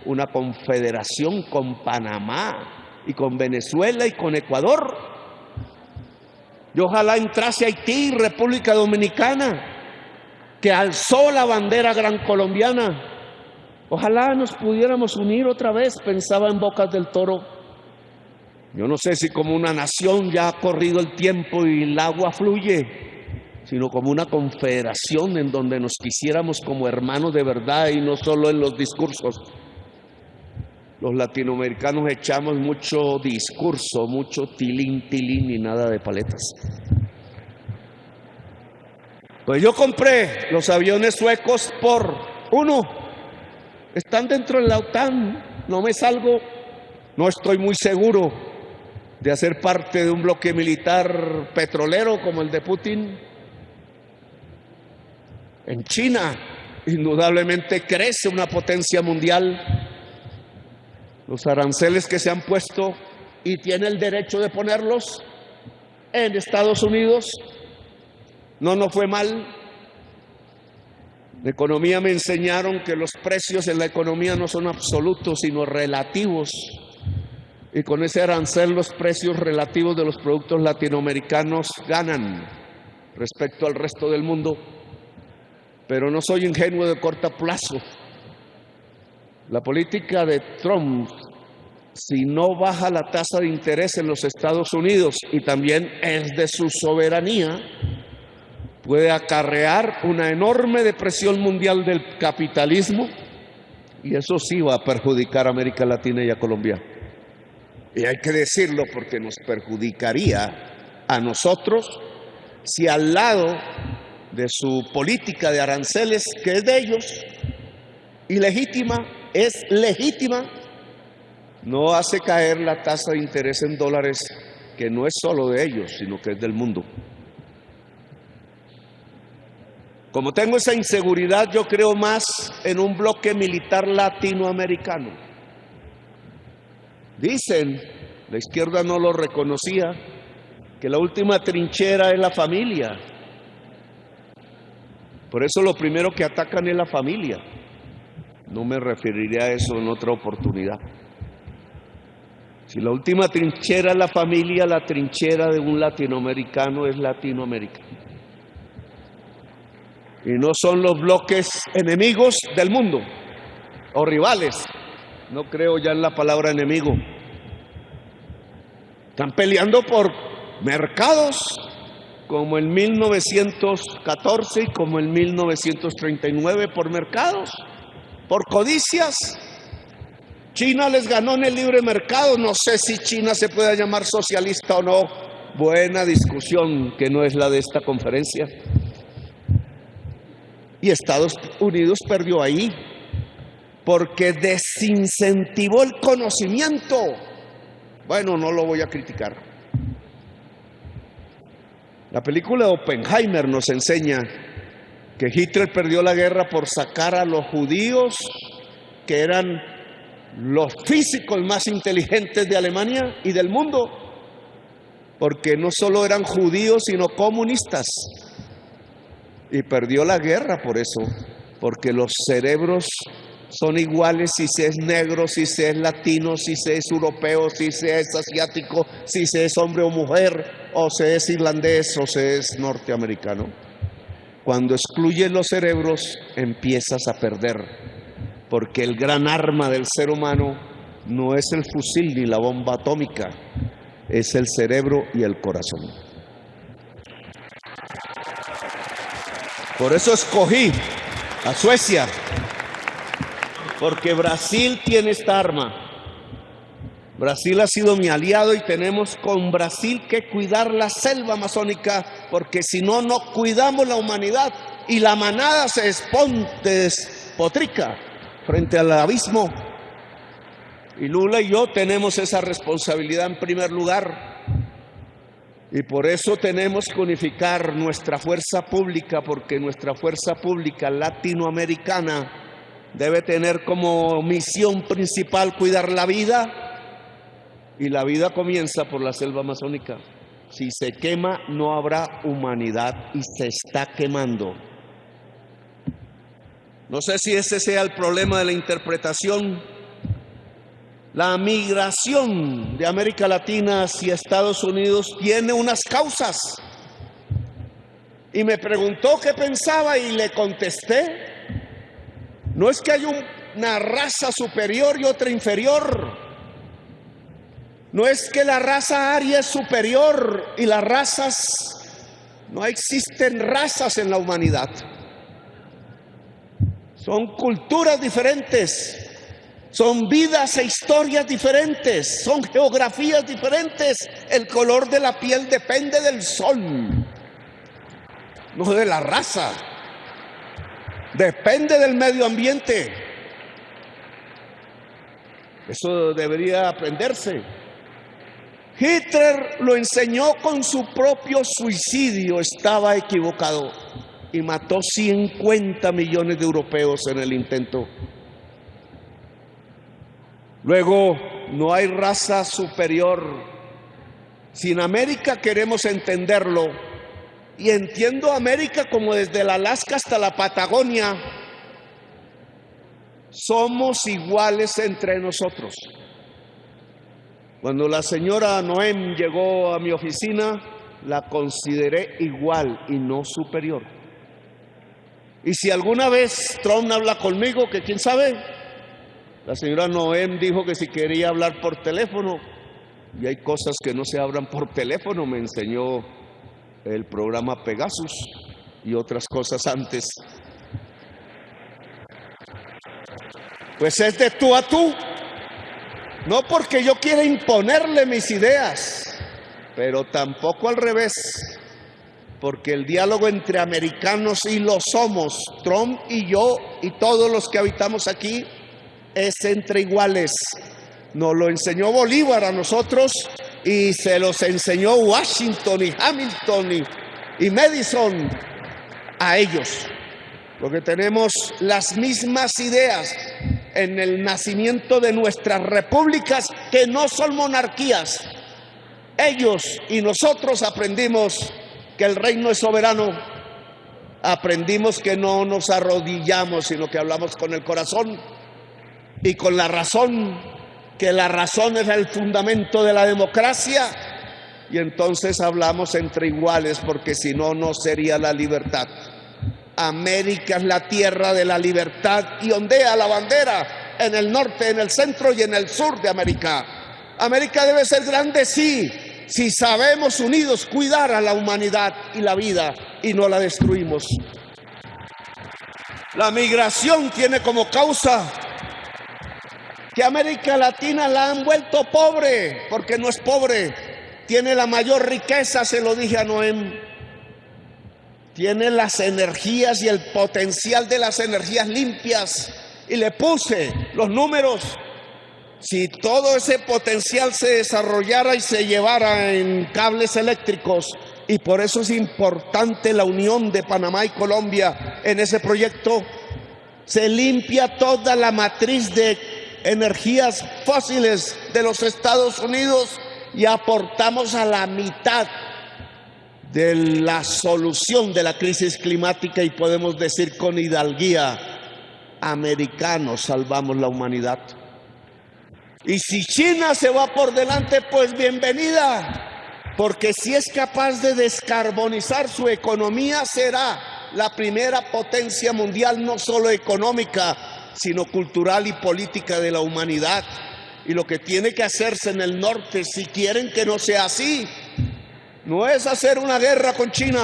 Speaker 1: una confederación con Panamá y con Venezuela y con Ecuador, y ojalá entrase Haití y República Dominicana, que alzó la bandera gran colombiana. Ojalá nos pudiéramos unir otra vez, pensaba en Bocas del Toro. Yo no sé si como una nación ya ha corrido el tiempo y el agua fluye, sino como una confederación en donde nos quisiéramos como hermanos de verdad y no solo en los discursos. Los latinoamericanos echamos mucho discurso, mucho tilín, tilín y nada de paletas. Pues yo compré los aviones suecos por uno. Están dentro de la OTAN, no me salgo, no estoy muy seguro de hacer parte de un bloque militar petrolero como el de Putin. En China, indudablemente crece una potencia mundial. Los aranceles que se han puesto y tiene el derecho de ponerlos en Estados Unidos, no fue mal. De economía me enseñaron que los precios en la economía no son absolutos, sino relativos. Y con ese arancel los precios relativos de los productos latinoamericanos ganan respecto al resto del mundo. Pero no soy ingenuo de corto plazo. La política de Trump, si no baja la tasa de interés en los Estados Unidos y también es de su soberanía, puede acarrear una enorme depresión mundial del capitalismo y eso sí va a perjudicar a América Latina y a Colombia. Y hay que decirlo porque nos perjudicaría a nosotros si al lado de su política de aranceles, que es de ellos, ilegítima, es legítima, no hace caer la tasa de interés en dólares, que no es solo de ellos, sino que es del mundo. Como tengo esa inseguridad, yo creo más en un bloque militar latinoamericano. Dicen, la izquierda no lo reconocía, que la última trinchera es la familia. Por eso lo primero que atacan es la familia. No me referiré a eso en otra oportunidad. Si la última trinchera es la familia, la trinchera de un latinoamericano es Latinoamérica. Y no son los bloques enemigos del mundo o rivales. No creo ya en la palabra enemigo. Están peleando por mercados como en 1914 y como en 1939 por mercados, por codicias. China les ganó en el libre mercado. No sé si China se pueda llamar socialista o no. Buena discusión que no es la de esta conferencia. Y Estados Unidos perdió ahí porque desincentivó el conocimiento. Bueno, no lo voy a criticar. La película de Oppenheimer nos enseña que Hitler perdió la guerra por sacar a los judíos, que eran los físicos más inteligentes de Alemania y del mundo, porque no solo eran judíos, sino comunistas. Y perdió la guerra por eso, porque los cerebros son iguales si se es negro, si se es latino, si se es europeo, si se es asiático, si se es hombre o mujer, o se es irlandés o se es norteamericano. Cuando excluyes los cerebros, empiezas a perder, porque el gran arma del ser humano no es el fusil ni la bomba atómica, es el cerebro y el corazón. Por eso escogí a Suecia, porque Brasil tiene esta arma. Brasil ha sido mi aliado y tenemos con Brasil que cuidar la selva amazónica, porque si no, no cuidamos la humanidad y la manada se despotrica frente al abismo. Y Lula y yo tenemos esa responsabilidad en primer lugar. Y por eso tenemos que unificar nuestra fuerza pública, porque nuestra fuerza pública latinoamericana debe tener como misión principal cuidar la vida, y la vida comienza por la selva amazónica. Si se quema, no habrá humanidad y se está quemando. No sé si ese sea el problema de la interpretación. La migración de América Latina hacia Estados Unidos tiene unas causas. y me preguntó qué pensaba y le contesté: no es que haya una raza superior y otra inferior. No es que la raza aria es superior y las razas, no existen razas en la humanidad. Son culturas diferentes, son vidas e historias diferentes, son geografías diferentes. El color de la piel depende del sol, no de la raza. Depende del medio ambiente. Eso debería aprenderse. Hitler lo enseñó con su propio suicidio. Estaba equivocado y mató 50 millones de europeos en el intento. Luego, no hay raza superior. Si en América queremos entenderlo, y entiendo América como desde el Alaska hasta la Patagonia, somos iguales entre nosotros. Cuando la señora Noem llegó a mi oficina, la consideré igual y no superior. Y si alguna vez Trump habla conmigo, que quién sabe, la señora Noem dijo que si quería hablar por teléfono, y hay cosas que no se hablan por teléfono, me enseñó el programa Pegasus y otras cosas antes. Pues es de tú a tú. No porque yo quiera imponerle mis ideas, pero tampoco al revés, porque el diálogo entre americanos y lo somos, Trump y yo y todos los que habitamos aquí, es entre iguales. Nos lo enseñó Bolívar a nosotros y se los enseñó Washington y Hamilton y Madison a ellos, porque tenemos las mismas ideas en el nacimiento de nuestras repúblicas, que no son monarquías. Ellos y nosotros aprendimos que el reino es soberano, aprendimos que no nos arrodillamos, sino que hablamos con el corazón y con la razón, que la razón es el fundamento de la democracia, y entonces hablamos entre iguales, porque si no, no sería la libertad. América es la tierra de la libertad y ondea la bandera en el norte, en el centro y en el sur de América. América debe ser grande, sí, si sabemos unidos cuidar a la humanidad y la vida y no la destruimos. La migración tiene como causa que América Latina la han vuelto pobre, porque no es pobre, tiene la mayor riqueza, se lo dije a Noem. Tiene las energías y el potencial de las energías limpias. Y le puse los números. Si todo ese potencial se desarrollara y se llevara en cables eléctricos, y por eso es importante la unión de Panamá y Colombia en ese proyecto, se limpia toda la matriz de energías fósiles de los Estados Unidos y aportamos a la mitad de la solución de la crisis climática, y podemos decir con hidalguía: americanos salvamos la humanidad. Y si China se va por delante, pues bienvenida, porque si es capaz de descarbonizar su economía, será la primera potencia mundial, no solo económica, sino cultural y política de la humanidad. Y lo que tiene que hacerse en el norte, si quieren que no sea así, no es hacer una guerra con China,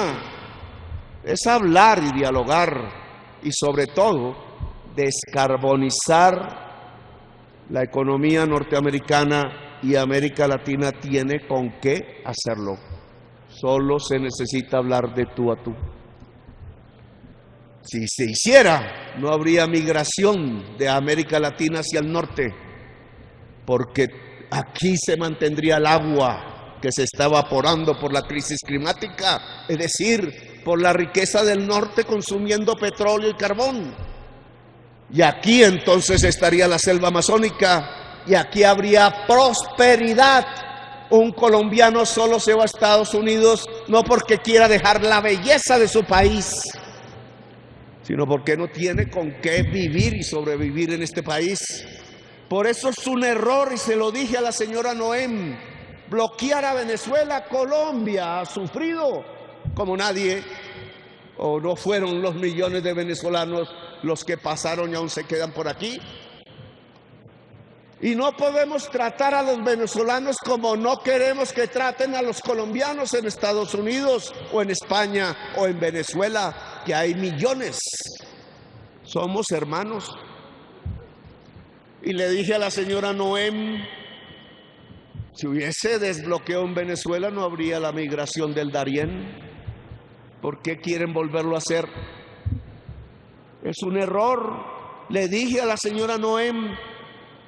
Speaker 1: es hablar y dialogar, y sobre todo descarbonizar la economía norteamericana, y América Latina tiene con qué hacerlo. Solo se necesita hablar de tú a tú. Si se hiciera, no habría migración de América Latina hacia el norte, porque aquí se mantendría el agua que se está evaporando por la crisis climática, es decir, por la riqueza del norte consumiendo petróleo y carbón. Y aquí entonces estaría la selva amazónica, y aquí habría prosperidad. Un colombiano solo se va a Estados Unidos no porque quiera dejar la belleza de su país, sino porque no tiene con qué vivir y sobrevivir en este país. Por eso es un error, y se lo dije a la señora Noem, bloquear a Venezuela. Colombia ha sufrido como nadie, ¿O no fueron los millones de venezolanos los que pasaron y aún se quedan por aquí? Y no podemos tratar a los venezolanos como no queremos que traten a los colombianos en Estados Unidos o en España o en Venezuela, que hay millones. Somos hermanos. Y le dije a la señora Noem, si hubiese desbloqueo en Venezuela no habría la migración del Darién. ¿Por qué quieren volverlo a hacer? Es un error. Le dije a la señora Noem,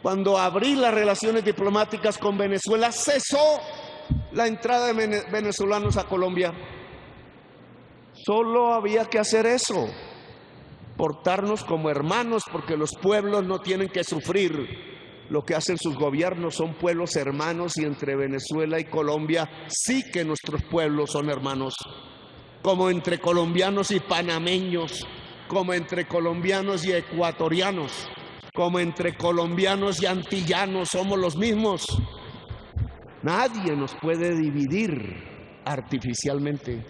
Speaker 1: cuando abrí las relaciones diplomáticas con Venezuela, cesó la entrada de venezolanos a Colombia. Solo había que hacer eso, portarnos como hermanos, porque los pueblos no tienen que sufrir lo que hacen sus gobiernos. Son pueblos hermanos, y entre Venezuela y Colombia sí que nuestros pueblos son hermanos, como entre colombianos y panameños, como entre colombianos y ecuatorianos, como entre colombianos y antillanos, somos los mismos. Nadie nos puede dividir artificialmente.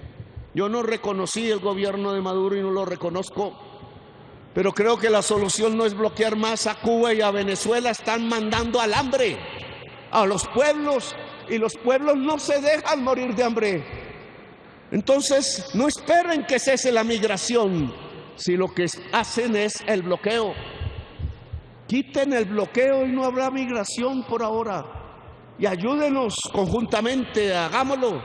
Speaker 1: Yo no reconocí el gobierno de Maduro y no lo reconozco, pero creo que la solución no es bloquear más a Cuba y a Venezuela. Están mandando al hambre a los pueblos, y los pueblos no se dejan morir de hambre. Entonces, no esperen que cese la migración si lo que hacen es el bloqueo. Quiten el bloqueo y no habrá migración por ahora. Y ayúdenos conjuntamente, hagámoslo,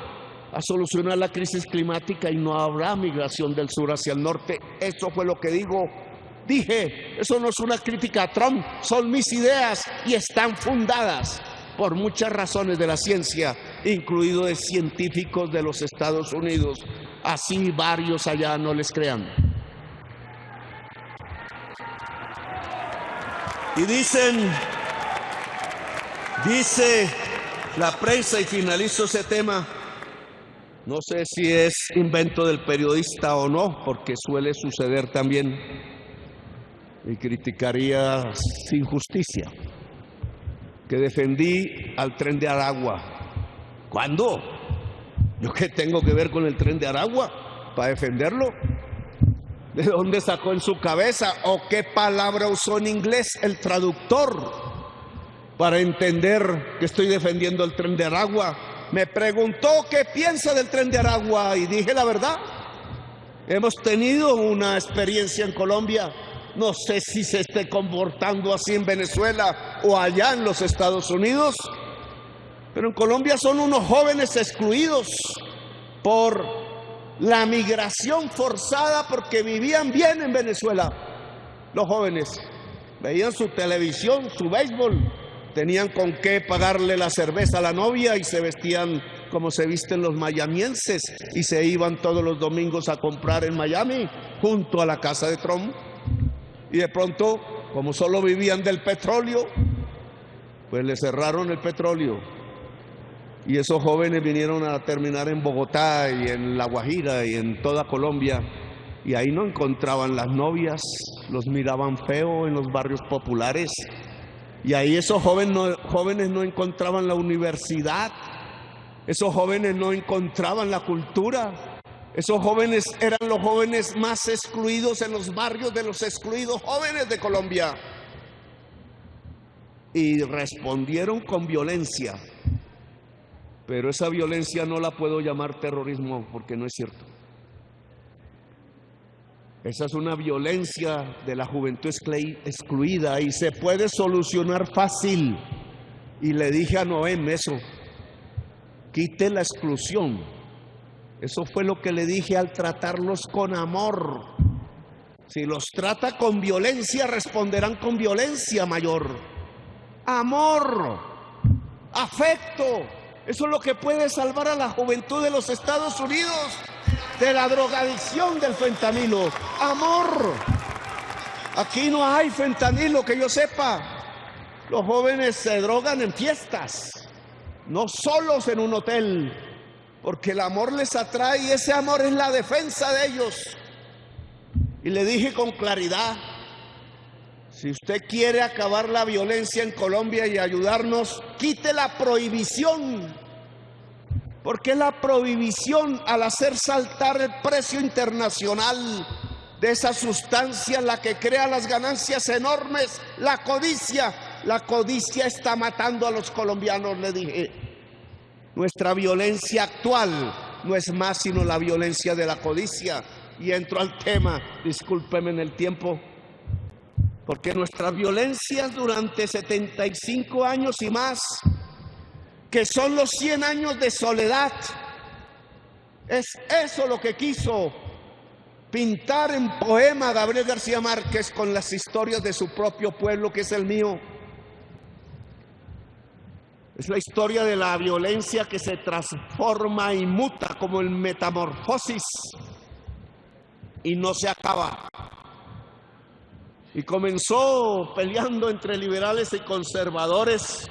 Speaker 1: a solucionar la crisis climática, y no habrá migración del sur hacia el norte. Eso fue lo que dije. Eso no es una crítica a Trump, son mis ideas y están fundadas por muchas razones de la ciencia, incluido de científicos de los Estados Unidos. Así varios allá no les crean. Y dice la prensa, y finalizo ese tema, no sé si es invento del periodista o no, porque suele suceder también, y criticaría sin justicia, que defendí al Tren de Aragua. ¿Cuándo? ¿Yo qué tengo que ver con el Tren de Aragua para defenderlo? ¿De dónde sacó en su cabeza? ¿O qué palabra usó en inglés el traductor para entender que estoy defendiendo el Tren de Aragua? Me preguntó qué piensa del Tren de Aragua y dije la verdad. Hemos tenido una experiencia en Colombia. No sé si se esté comportando así en Venezuela o allá en los Estados Unidos, pero en Colombia son unos jóvenes excluidos por la migración forzada, porque vivían bien en Venezuela. Los jóvenes veían su televisión, su béisbol, tenían con qué pagarle la cerveza a la novia y se vestían como se visten los mayamienses, y se iban todos los domingos a comprar en Miami junto a la casa de Trump. Y de pronto, como solo vivían del petróleo, pues le cerraron el petróleo. Y esos jóvenes vinieron a terminar en Bogotá y en La Guajira y en toda Colombia. Y ahí no encontraban las novias, los miraban feo en los barrios populares. Y ahí esos jóvenes no encontraban la universidad. Esos jóvenes no encontraban la cultura. Esos jóvenes eran los jóvenes más excluidos en los barrios de los excluidos jóvenes de Colombia. Y respondieron con violencia. Pero esa violencia no la puedo llamar terrorismo, porque no es cierto. Esa es una violencia de la juventud excluida, y se puede solucionar fácil. Y le dije a Noem eso: quite la exclusión. Eso fue lo que le dije al tratarlos con amor. Si los trata con violencia, responderán con violencia mayor. Amor, afecto. Eso es lo que puede salvar a la juventud de los Estados Unidos de la drogadicción del fentanilo. Amor. Aquí no hay fentanilo que yo sepa. Los jóvenes se drogan en fiestas, no solos en un hotel, porque el amor les atrae, y ese amor es la defensa de ellos. Y le dije con claridad: si usted quiere acabar la violencia en Colombia y ayudarnos, quite la prohibición, Porque la prohibición, al hacer saltar el precio internacional de esa sustancia, la que crea las ganancias enormes, la codicia está matando a los colombianos, le dije. Nuestra violencia actual no es más sino la violencia de la codicia. Y entro al tema, discúlpeme en el tiempo, porque nuestras violencias durante 75 años y más, que son los 100 años de soledad, es eso lo que quiso pintar en poema Gabriel García Márquez con las historias de su propio pueblo, que es el mío. Es la historia de la violencia que se transforma y muta como en metamorfosis y no se acaba. Y comenzó peleando entre liberales y conservadores.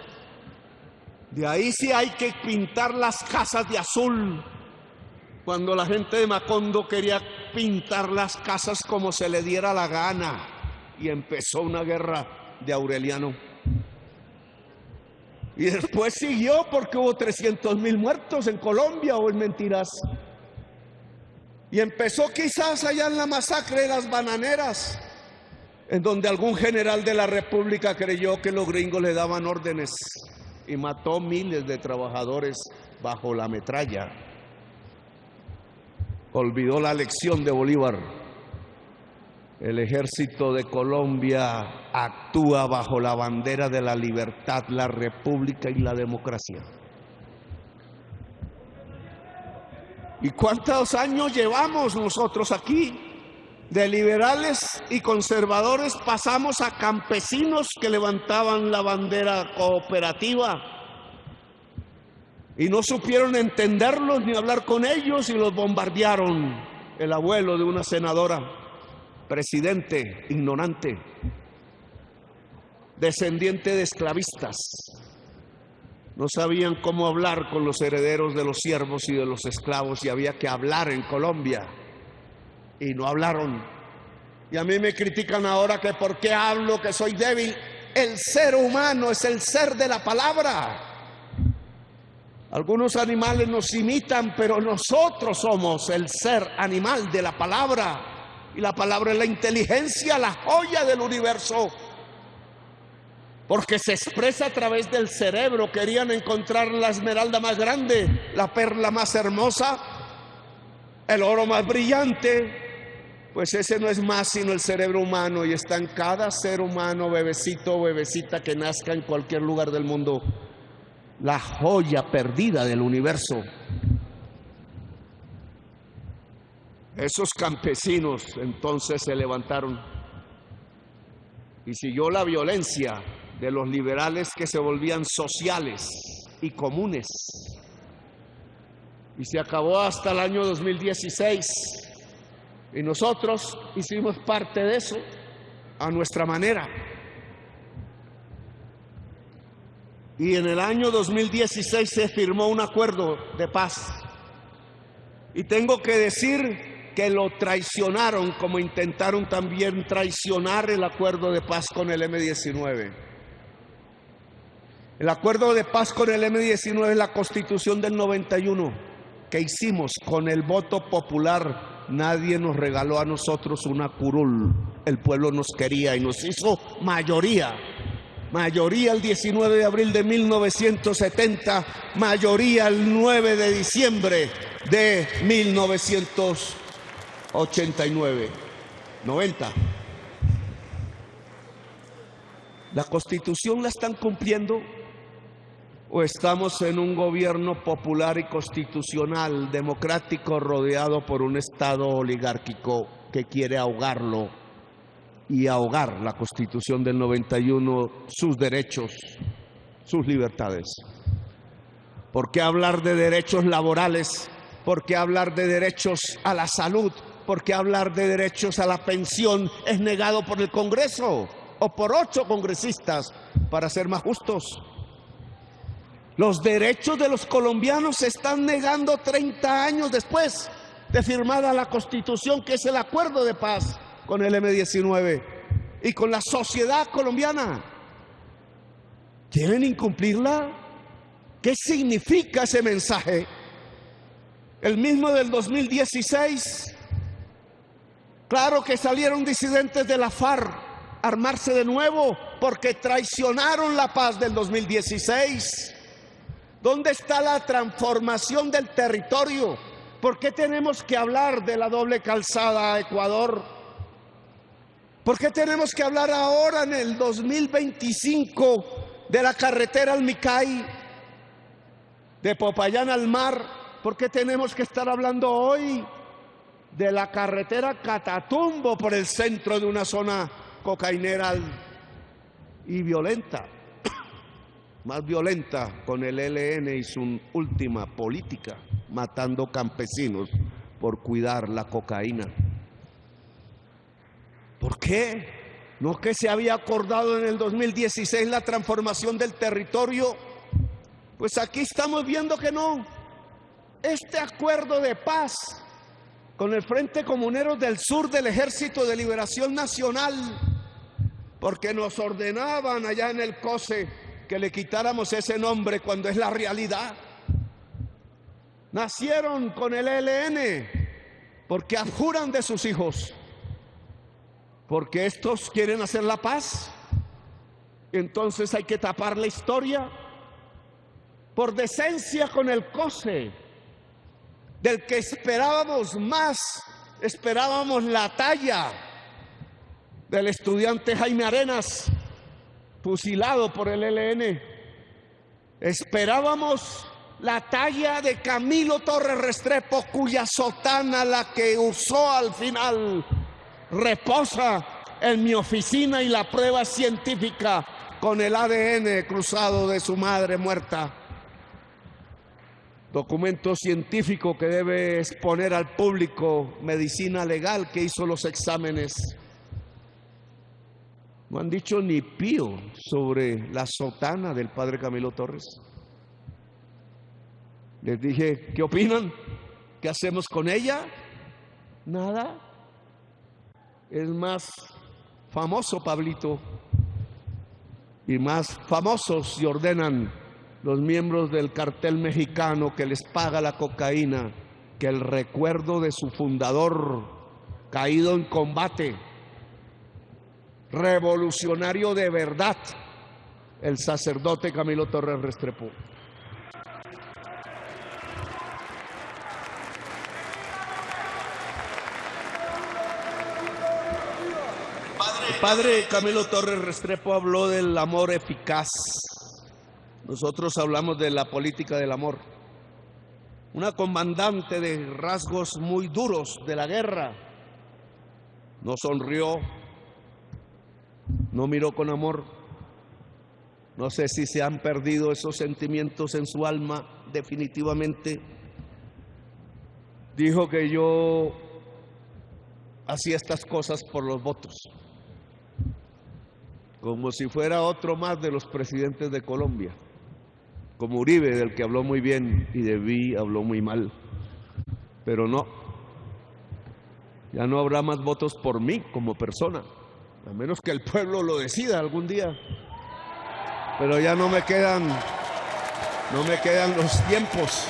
Speaker 1: De ahí sí hay que pintar las casas de azul, cuando la gente de Macondo quería pintar las casas como se le diera la gana. Y empezó una guerra de Aureliano. Y después siguió porque hubo 300.000 muertos en Colombia, o en mentiras. Y empezó quizás allá en la masacre de las bananeras, en donde algún general de la República creyó que los gringos le daban órdenes y mató miles de trabajadores bajo la metralla. Olvidó la lección de Bolívar. El ejército de Colombia actúa bajo la bandera de la libertad, la república y la democracia. ¿Y cuántos años llevamos nosotros aquí? De liberales y conservadores pasamos a campesinos que levantaban la bandera cooperativa y no supieron entenderlos ni hablar con ellos y los bombardearon. El abuelo de una senadora, presidente ignorante, descendiente de esclavistas, no sabían cómo hablar con los herederos de los siervos y de los esclavos, y había que hablar en Colombia. Y no hablaron. Y a mí me critican ahora que por qué hablo, que soy débil. El ser humano es el ser de la palabra. Algunos animales nos imitan, pero nosotros somos el ser animal de la palabra. Y la palabra es la inteligencia, la joya del universo. Porque se expresa a través del cerebro. Querían encontrar la esmeralda más grande, la perla más hermosa, el oro más brillante. Pues ese no es más sino el cerebro humano, y está en cada ser humano, bebecito o bebecita que nazca en cualquier lugar del mundo, la joya perdida del universo. Esos campesinos entonces se levantaron y siguió la violencia de los liberales, que se volvían sociales y comunes, y se acabó hasta el año 2016. Y nosotros hicimos parte de eso a nuestra manera. Y en el año 2016 se firmó un acuerdo de paz. Y tengo que decir que lo traicionaron, como intentaron también traicionar el acuerdo de paz con el M-19. El acuerdo de paz con el M-19 es la Constitución del 91 que hicimos con el voto popular. Nadie nos regaló a nosotros una curul. El pueblo nos quería y nos hizo mayoría. Mayoría el 19 de abril de 1970, mayoría el 9 de diciembre de 1989. 90. ¿La Constitución la están cumpliendo? ¿O estamos en un gobierno popular y constitucional, democrático, rodeado por un Estado oligárquico que quiere ahogarlo y ahogar la Constitución del 91, sus derechos, sus libertades? ¿Por qué hablar de derechos laborales? ¿Por qué hablar de derechos a la salud? ¿Por qué hablar de derechos a la pensión es negado por el Congreso o por 8 congresistas, para ser más justos? Los derechos de los colombianos se están negando 30 años después de firmada la Constitución, que es el acuerdo de paz con el M-19 y con la sociedad colombiana. ¿Quieren incumplirla? ¿Qué significa ese mensaje? el mismo del 2016. Claro que salieron disidentes de la FARC a armarse de nuevo porque traicionaron la paz del 2016. ¿Dónde está la transformación del territorio? ¿Por qué tenemos que hablar de la doble calzada a Ecuador? ¿Por qué tenemos que hablar ahora en el 2025 de la carretera al Micay, de Popayán al mar? ¿Por qué tenemos que estar hablando hoy de la carretera Catatumbo por el centro de una zona cocainera y violenta? Más violenta con el ELN y su última política, matando campesinos por cuidar la cocaína. ¿Por qué? ¿No es que se había acordado en el 2016 la transformación del territorio? Pues aquí estamos viendo que no. Este acuerdo de paz con el Frente Comuneros del Sur del Ejército de Liberación Nacional, porque nos ordenaban allá en el COSE que le quitáramos ese nombre cuando es la realidad. Nacieron con el ELN porque abjuran de sus hijos, porque estos quieren hacer la paz. Entonces hay que tapar la historia por decencia con el COSE, del que esperábamos más, esperábamos la talla del estudiante Jaime Arenas, fusilado por el ELN. Esperábamos la talla de Camilo Torres Restrepo, cuya sotana, la que usó al final, reposa en mi oficina, y la prueba científica con el ADN cruzado de su madre muerta. Documento científico que debe exponer al público Medicina Legal, que hizo los exámenes. No han dicho ni pío sobre la sotana del padre Camilo Torres. Les dije, ¿qué opinan? ¿Qué hacemos con ella? Nada. Es más famoso Pablito, y más famosos se ordenan los miembros del cartel mexicano que les paga la cocaína que el recuerdo de su fundador caído en combate, revolucionario de verdad, el sacerdote Camilo Torres Restrepo. El padre Camilo Torres Restrepo habló del amor eficaz. Nosotros hablamos de la política del amor. Una comandante de rasgos muy duros de la guerra. No sonrió, no miró con amor. No sé si se han perdido esos sentimientos en su alma definitivamente. Dijo que yo hacía estas cosas por los votos, como si fuera otro más de los presidentes de Colombia, como Uribe, del que habló muy bien, y de mí habló muy mal. Pero no, ya no habrá más votos por mí como persona, a menos que el pueblo lo decida algún día. Pero ya no me quedan los tiempos.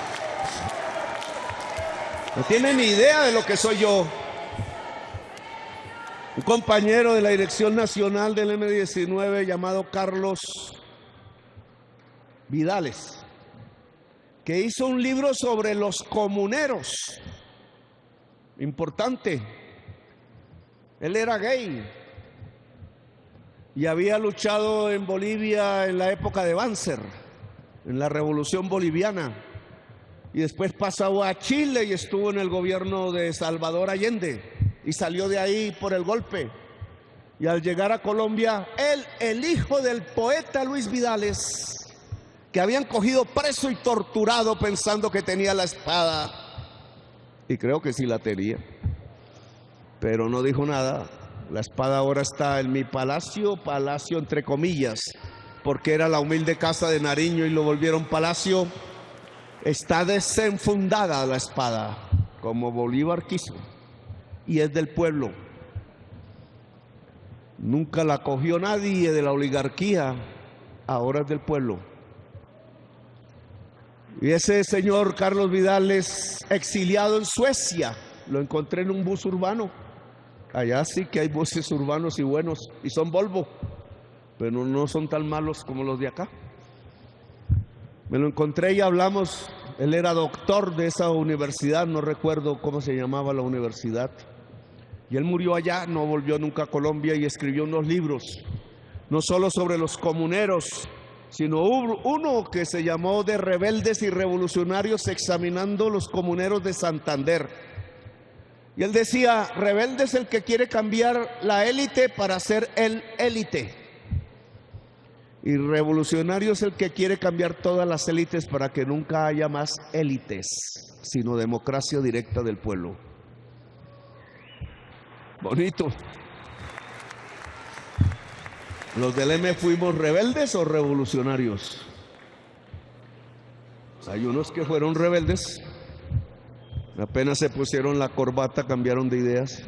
Speaker 1: No tienen ni idea de lo que soy yo. Un compañero de la Dirección Nacional del M-19 llamado Carlos Vidales, que hizo un libro sobre los comuneros. Importante. Él era gay y había luchado en Bolivia en la época de Banzer, en la Revolución Boliviana, y después pasó a Chile y estuvo en el gobierno de Salvador Allende y salió de ahí por el golpe. Y al llegar a Colombia, él, el hijo del poeta Luis Vidales, que habían cogido preso y torturado pensando que tenía la espada, y creo que sí la tenía, pero no dijo nada. La espada ahora está en mi palacio, palacio entre comillas, porque era la humilde casa de Nariño y lo volvieron palacio. Está desenfundada la espada, como Bolívar quiso, y es del pueblo. Nunca la cogió nadie de la oligarquía, ahora es del pueblo. Y ese señor Carlos Vidal es exiliado en Suecia. Lo encontré en un bus urbano. Allá sí que hay buses urbanos y buenos, y son Volvo, pero no son tan malos como los de acá. Me lo encontré y hablamos. Él era doctor de esa universidad, no recuerdo cómo se llamaba la universidad. Y él murió allá, no volvió nunca a Colombia, y escribió unos libros, no solo sobre los comuneros, sino uno que se llamó De rebeldes y revolucionarios, examinando los comuneros de Santander. Y él decía: rebelde es el que quiere cambiar la élite para ser el élite, y revolucionario es el que quiere cambiar todas las élites para que nunca haya más élites, sino democracia directa del pueblo. Bonito. ¿Los del M fuimos rebeldes o revolucionarios? Hay unos que fueron rebeldes, apenas se pusieron la corbata cambiaron de ideas,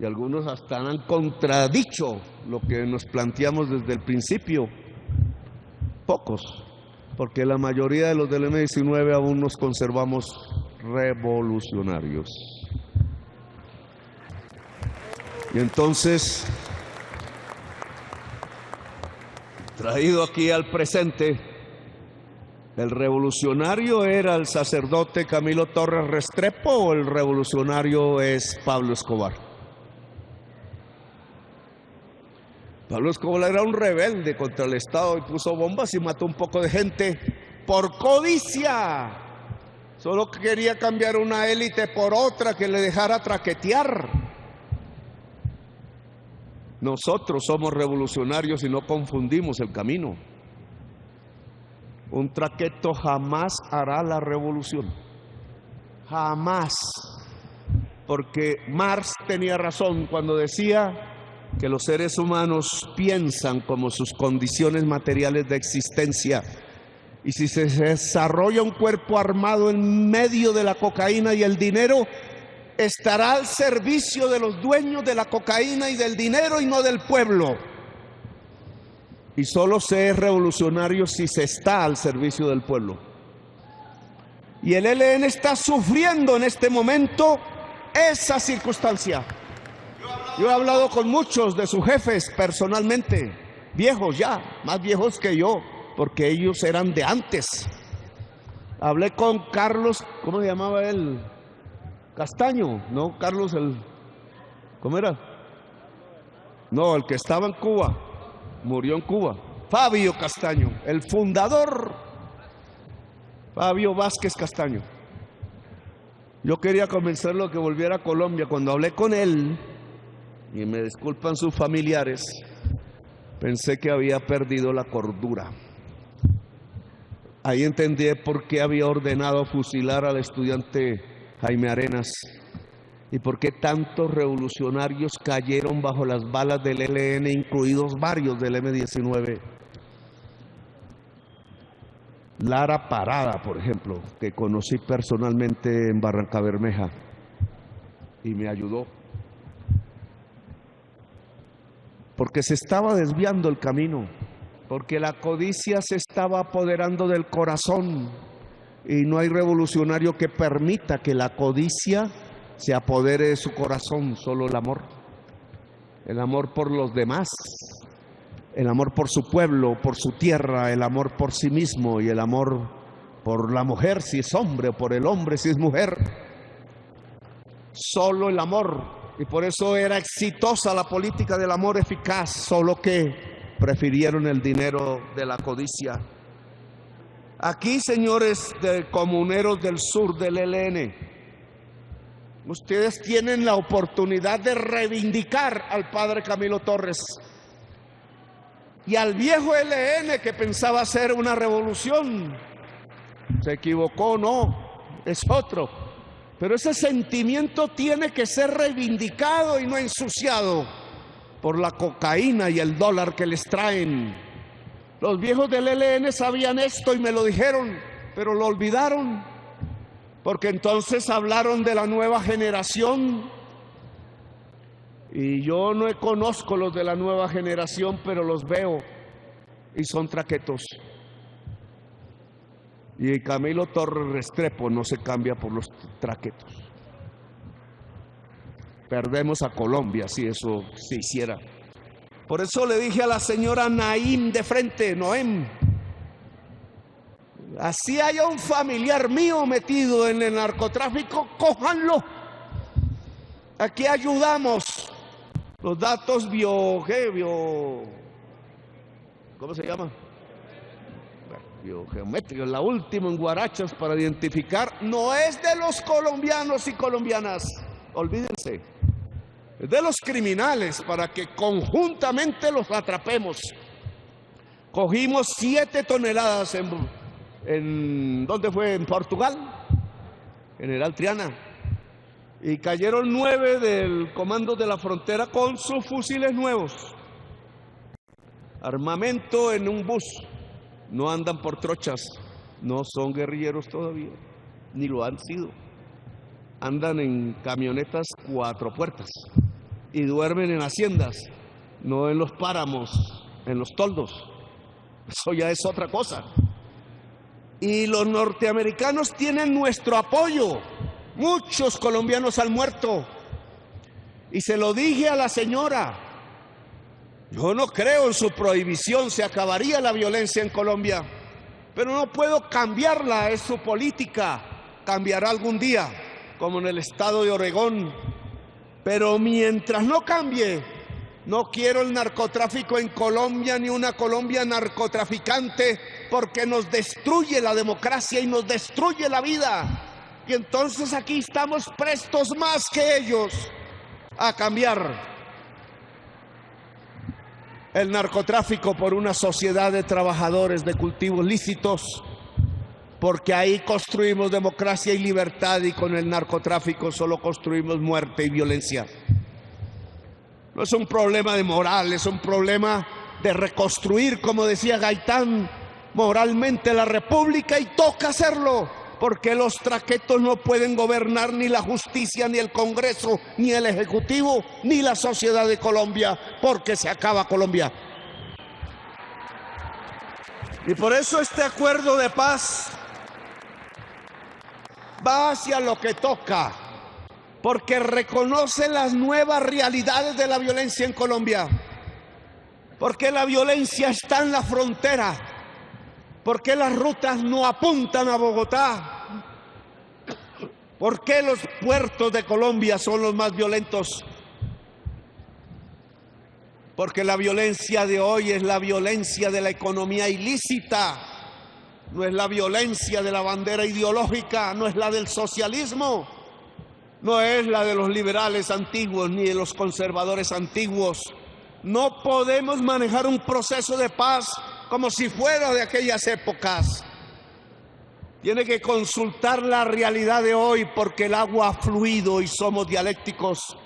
Speaker 1: y algunos hasta han contradicho lo que nos planteamos desde el principio. Pocos, porque la mayoría de los del M19 aún nos conservamos revolucionarios. Y entonces, traído aquí al presente, ¿el revolucionario era el sacerdote Camilo Torres Restrepo o el revolucionario es Pablo Escobar? Pablo Escobar era un rebelde contra el Estado y puso bombas y mató un poco de gente por codicia. Solo quería cambiar una élite por otra que le dejara traquetear. Nosotros somos revolucionarios y no confundimos el camino. Un traqueto jamás hará la revolución. Jamás. Porque Marx tenía razón cuando decía que los seres humanos piensan como sus condiciones materiales de existencia. Y si se desarrolla un cuerpo armado en medio de la cocaína y el dinero, estará al servicio de los dueños de la cocaína y del dinero y no del pueblo. Y solo se es revolucionario si se está al servicio del pueblo. Y el ELN está sufriendo en este momento esa circunstancia. Yo he hablado con muchos de sus jefes personalmente, viejos ya, más viejos que yo, porque ellos eran de antes. Hablé con Carlos, ¿cómo se llamaba él? Castaño, no, Carlos ¿cómo era? No, el que estaba en Cuba, murió en Cuba. Fabio Castaño, el fundador, Fabio Vázquez Castaño. Yo quería convencerlo de que volviera a Colombia. Cuando hablé con él, y me disculpan sus familiares, pensé que había perdido la cordura. Ahí entendí por qué había ordenado fusilar al estudiante Jaime Arenas y por qué tantos revolucionarios cayeron bajo las balas del ELN, incluidos varios del M19. Lara Parada, por ejemplo, que conocí personalmente en Barrancabermeja y me ayudó, porque se estaba desviando el camino, porque la codicia se estaba apoderando del corazón, y no hay revolucionario que permita que la codicia se apodere de su corazón, solo el amor por los demás, el amor por su pueblo, por su tierra, el amor por sí mismo y el amor por la mujer si es hombre, o por el hombre si es mujer. Solo el amor, y por eso era exitosa la política del amor eficaz, solo que prefirieron el dinero de la codicia. Aquí, señores de comuneros del sur del ELN, ustedes tienen la oportunidad de reivindicar al padre Camilo Torres y al viejo ELN que pensaba hacer una revolución. Se equivocó, no, es otro. Pero ese sentimiento tiene que ser reivindicado y no ensuciado por la cocaína y el dólar que les traen. Los viejos del ELN sabían esto y me lo dijeron, pero lo olvidaron, porque entonces hablaron de la nueva generación. Y yo no conozco los de la nueva generación, pero los veo y son traquetos. Y Camilo Torres Restrepo no se cambia por los traquetos. Perdemos a Colombia si eso se hiciera. Por eso le dije a la señora Naim de frente, Noem, así haya un familiar mío metido en el narcotráfico, cójanlo. Aquí ayudamos. Los datos ¿cómo se llama? Biogeométricos, la última en Guarachas para identificar, no es de los colombianos y colombianas, olvídense, es de los criminales para que conjuntamente los atrapemos. Cogimos 7 toneladas ¿dónde fue? En Portugal, General Triana, y cayeron 9 del comando de la frontera con sus fusiles nuevos. Armamento en un bus. No andan por trochas, no son guerrilleros todavía, ni lo han sido. Andan en camionetas 4 puertas y duermen en haciendas, no en los páramos, en los toldos. Eso ya es otra cosa. Y los norteamericanos tienen nuestro apoyo. Muchos colombianos han muerto. Y se lo dije a la señora. Yo no creo en su prohibición, se acabaría la violencia en Colombia, pero no puedo cambiarla, es su política, cambiará algún día, como en el estado de Oregón, pero mientras no cambie, no quiero el narcotráfico en Colombia ni una Colombia narcotraficante, porque nos destruye la democracia y nos destruye la vida, y entonces aquí estamos prestos más que ellos a cambiar el narcotráfico por una sociedad de trabajadores de cultivos lícitos, porque ahí construimos democracia y libertad, y con el narcotráfico solo construimos muerte y violencia. No es un problema de moral, es un problema de reconstruir, como decía Gaitán, moralmente la república, y toca hacerlo, porque los traquetos no pueden gobernar ni la justicia, ni el Congreso, ni el Ejecutivo, ni la sociedad de Colombia, porque se acaba Colombia. Y por eso este acuerdo de paz va hacia lo que toca, porque reconoce las nuevas realidades de la violencia en Colombia, porque la violencia está en la frontera, ¿por qué las rutas no apuntan a Bogotá? ¿Por qué los puertos de Colombia son los más violentos? Porque la violencia de hoy es la violencia de la economía ilícita, no es la violencia de la bandera ideológica, no es la del socialismo, no es la de los liberales antiguos ni de los conservadores antiguos. No podemos manejar un proceso de paz como si fuera de aquellas épocas. Tiene que consultar la realidad de hoy, porque el agua ha fluido y somos dialécticos.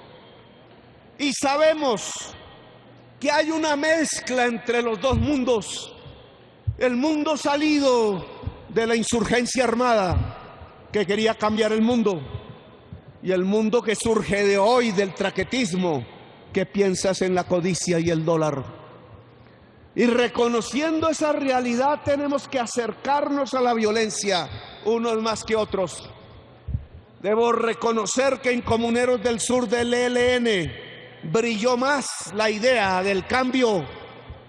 Speaker 1: Y sabemos que hay una mezcla entre los dos mundos. El mundo salido de la insurgencia armada, que quería cambiar el mundo, y el mundo que surge de hoy del traquetismo, que piensas en la codicia y el dólar. Y reconociendo esa realidad tenemos que acercarnos a la violencia, unos más que otros. Debo reconocer que en Comuneros del Sur del ELN brilló más la idea del cambio,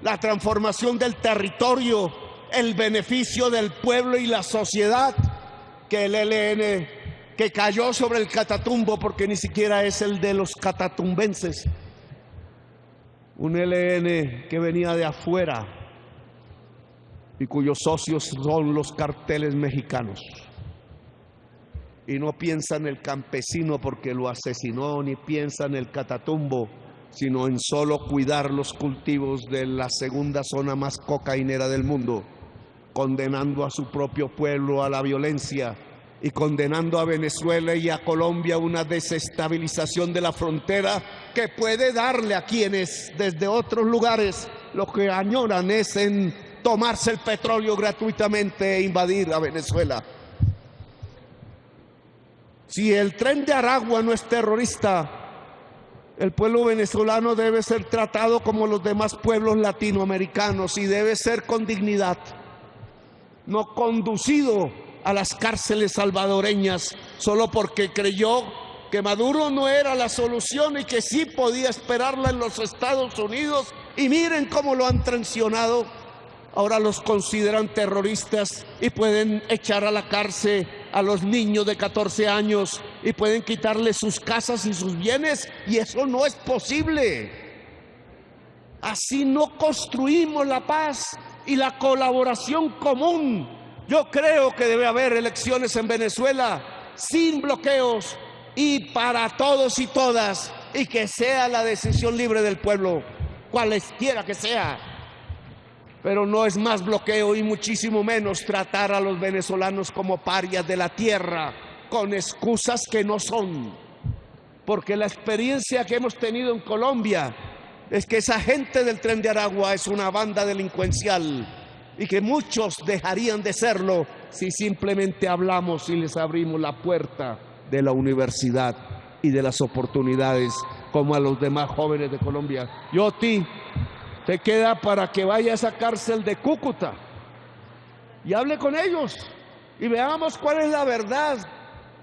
Speaker 1: la transformación del territorio, el beneficio del pueblo y la sociedad, que el ELN que cayó sobre el Catatumbo, porque ni siquiera es el de los catatumbenses. Un ELN que venía de afuera y cuyos socios son los carteles mexicanos. Y no piensa en el campesino porque lo asesinó, ni piensa en el Catatumbo, sino en solo cuidar los cultivos de la segunda zona más cocainera del mundo, condenando a su propio pueblo a la violencia y condenando a Venezuela y a Colombia a una desestabilización de la frontera que puede darle a quienes desde otros lugares lo que añoran es en tomarse el petróleo gratuitamente e invadir a Venezuela. Si el Tren de Aragua no es terrorista, el pueblo venezolano debe ser tratado como los demás pueblos latinoamericanos y debe ser con dignidad. no conducido a las cárceles salvadoreñas solo porque creyó que Maduro no era la solución y que sí podía esperarla en los Estados Unidos. Y miren cómo lo han traicionado. Ahora los consideran terroristas y pueden echar a la cárcel a los niños de 14 años y pueden quitarles sus casas y sus bienes, y eso no es posible. Así no construimos la paz y la colaboración común. Yo creo que debe haber elecciones en Venezuela sin bloqueos y para todos y todas, y que sea la decisión libre del pueblo, cualesquiera que sea. Pero no es más bloqueo y muchísimo menos tratar a los venezolanos como parias de la tierra con excusas que no son. Porque la experiencia que hemos tenido en Colombia es que esa gente del Tren de Aragua es una banda delincuencial y que muchos dejarían de serlo si simplemente hablamos y les abrimos la puerta de la universidad y de las oportunidades como a los demás jóvenes de Colombia. Yoti, te queda para que vaya a esa cárcel de Cúcuta y hable con ellos y veamos cuál es la verdad,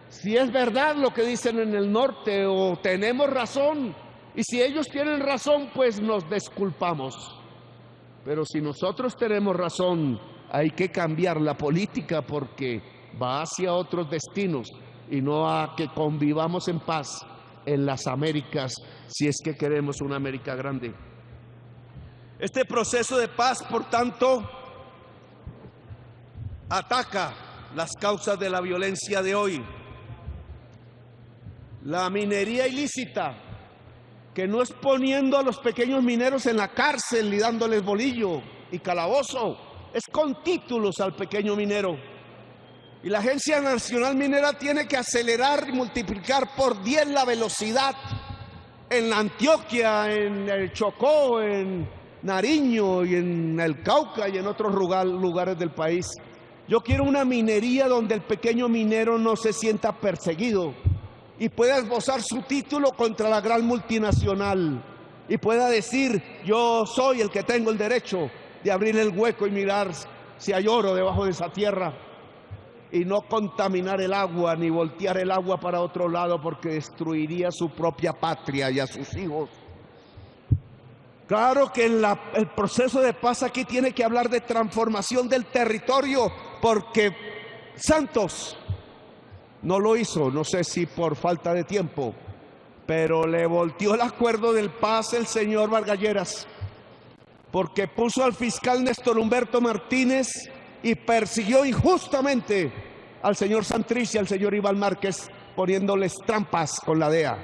Speaker 1: si es verdad lo que dicen en el norte o tenemos razón, y si ellos tienen razón, pues nos disculpamos. Pero si nosotros tenemos razón, hay que cambiar la política porque va hacia otros destinos y no a que convivamos en paz en las Américas, si es que queremos una América grande. Este proceso de paz, por tanto, ataca las causas de la violencia de hoy. La minería ilícita, que no es poniendo a los pequeños mineros en la cárcel y dándoles bolillo y calabozo, es con títulos al pequeño minero. Y la Agencia Nacional Minera tiene que acelerar y multiplicar por 10 la velocidad en Antioquia, en el Chocó, en Nariño y en el Cauca y en otros lugares del país. Yo quiero una minería donde el pequeño minero no se sienta perseguido y pueda esbozar su título contra la gran multinacional y pueda decir: yo soy el que tengo el derecho de abrir el hueco y mirar si hay oro debajo de esa tierra, y no contaminar el agua ni voltear el agua para otro lado porque destruiría su propia patria y a sus hijos. Claro que el proceso de paz aquí tiene que hablar de transformación del territorio, porque Santos no lo hizo, no sé si por falta de tiempo, pero le volteó el acuerdo del paz el señor Vargas Lleras, porque puso al fiscal Néstor Humberto Martínez y persiguió injustamente al señor Santrich y al señor Iván Márquez, poniéndoles trampas con la DEA.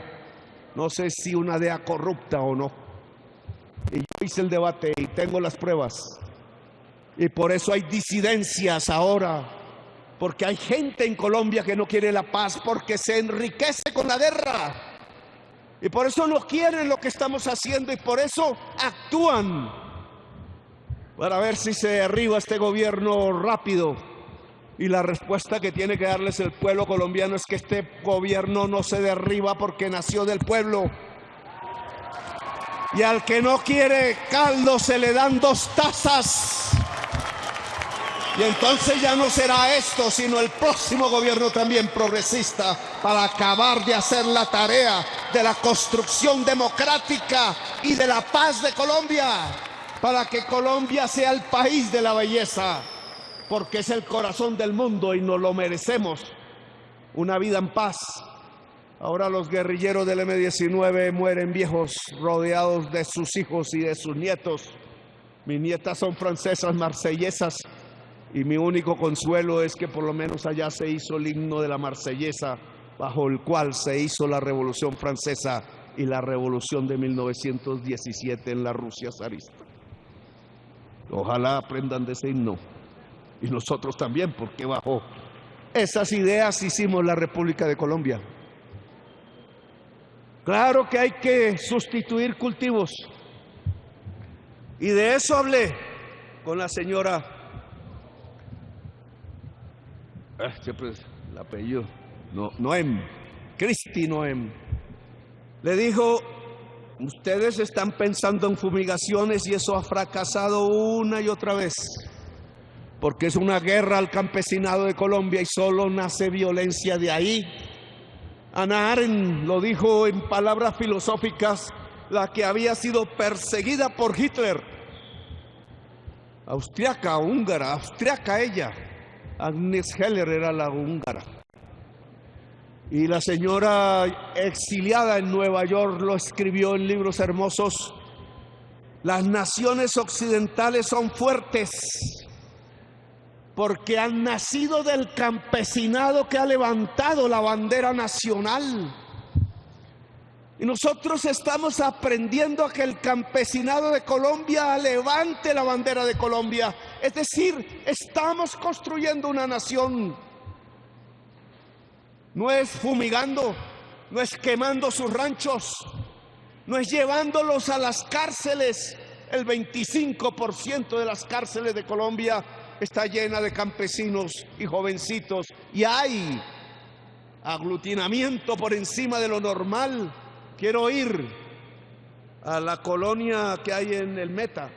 Speaker 1: No sé si una DEA corrupta o no. Y yo hice el debate y tengo las pruebas. Y por eso hay disidencias ahora, porque hay gente en Colombia que no quiere la paz porque se enriquece con la guerra. Y por eso no quieren lo que estamos haciendo y por eso actúan para ver si se derriba este gobierno rápido. Y la respuesta que tiene que darles el pueblo colombiano es que este gobierno no se derriba porque nació del pueblo. Y al que no quiere caldo se le dan 2 tazas. Y entonces ya no será esto, sino el próximo gobierno también progresista, para acabar de hacer la tarea de la construcción democrática y de la paz de Colombia, para que Colombia sea el país de la belleza, porque es el corazón del mundo y nos lo merecemos, una vida en paz. Ahora los guerrilleros del M-19 mueren viejos, rodeados de sus hijos y de sus nietos. Mis nietas son francesas, marsellesas, y mi único consuelo es que por lo menos allá se hizo el himno de la marsellesa, bajo el cual se hizo la Revolución Francesa y la Revolución de 1917 en la Rusia zarista. Ojalá aprendan de ese himno, y nosotros también, porque bajo esas ideas hicimos la República de Colombia. Claro que hay que sustituir cultivos, y de eso hablé con la señora, siempre el apellido, Noem, Cristi Noem. Le dijo: ustedes están pensando en fumigaciones y eso ha fracasado una y otra vez. porque es una guerra al campesinado de Colombia y solo nace violencia de ahí. Hannah Arendt lo dijo en palabras filosóficas, la que había sido perseguida por Hitler, austriaca, húngara, austriaca ella, Agnes Heller era la húngara. Y la señora exiliada en Nueva York lo escribió en libros hermosos. Las naciones occidentales son fuertes porque han nacido del campesinado que ha levantado la bandera nacional. Y nosotros estamos aprendiendo a que el campesinado de Colombia levante la bandera de Colombia. Es decir, estamos construyendo una nación. No es fumigando, no es quemando sus ranchos, no es llevándolos a las cárceles. El 25% de las cárceles de Colombia está llena de campesinos y jovencitos. Y hay aglutinamiento por encima de lo normal. Quiero ir a la colonia que hay en el Meta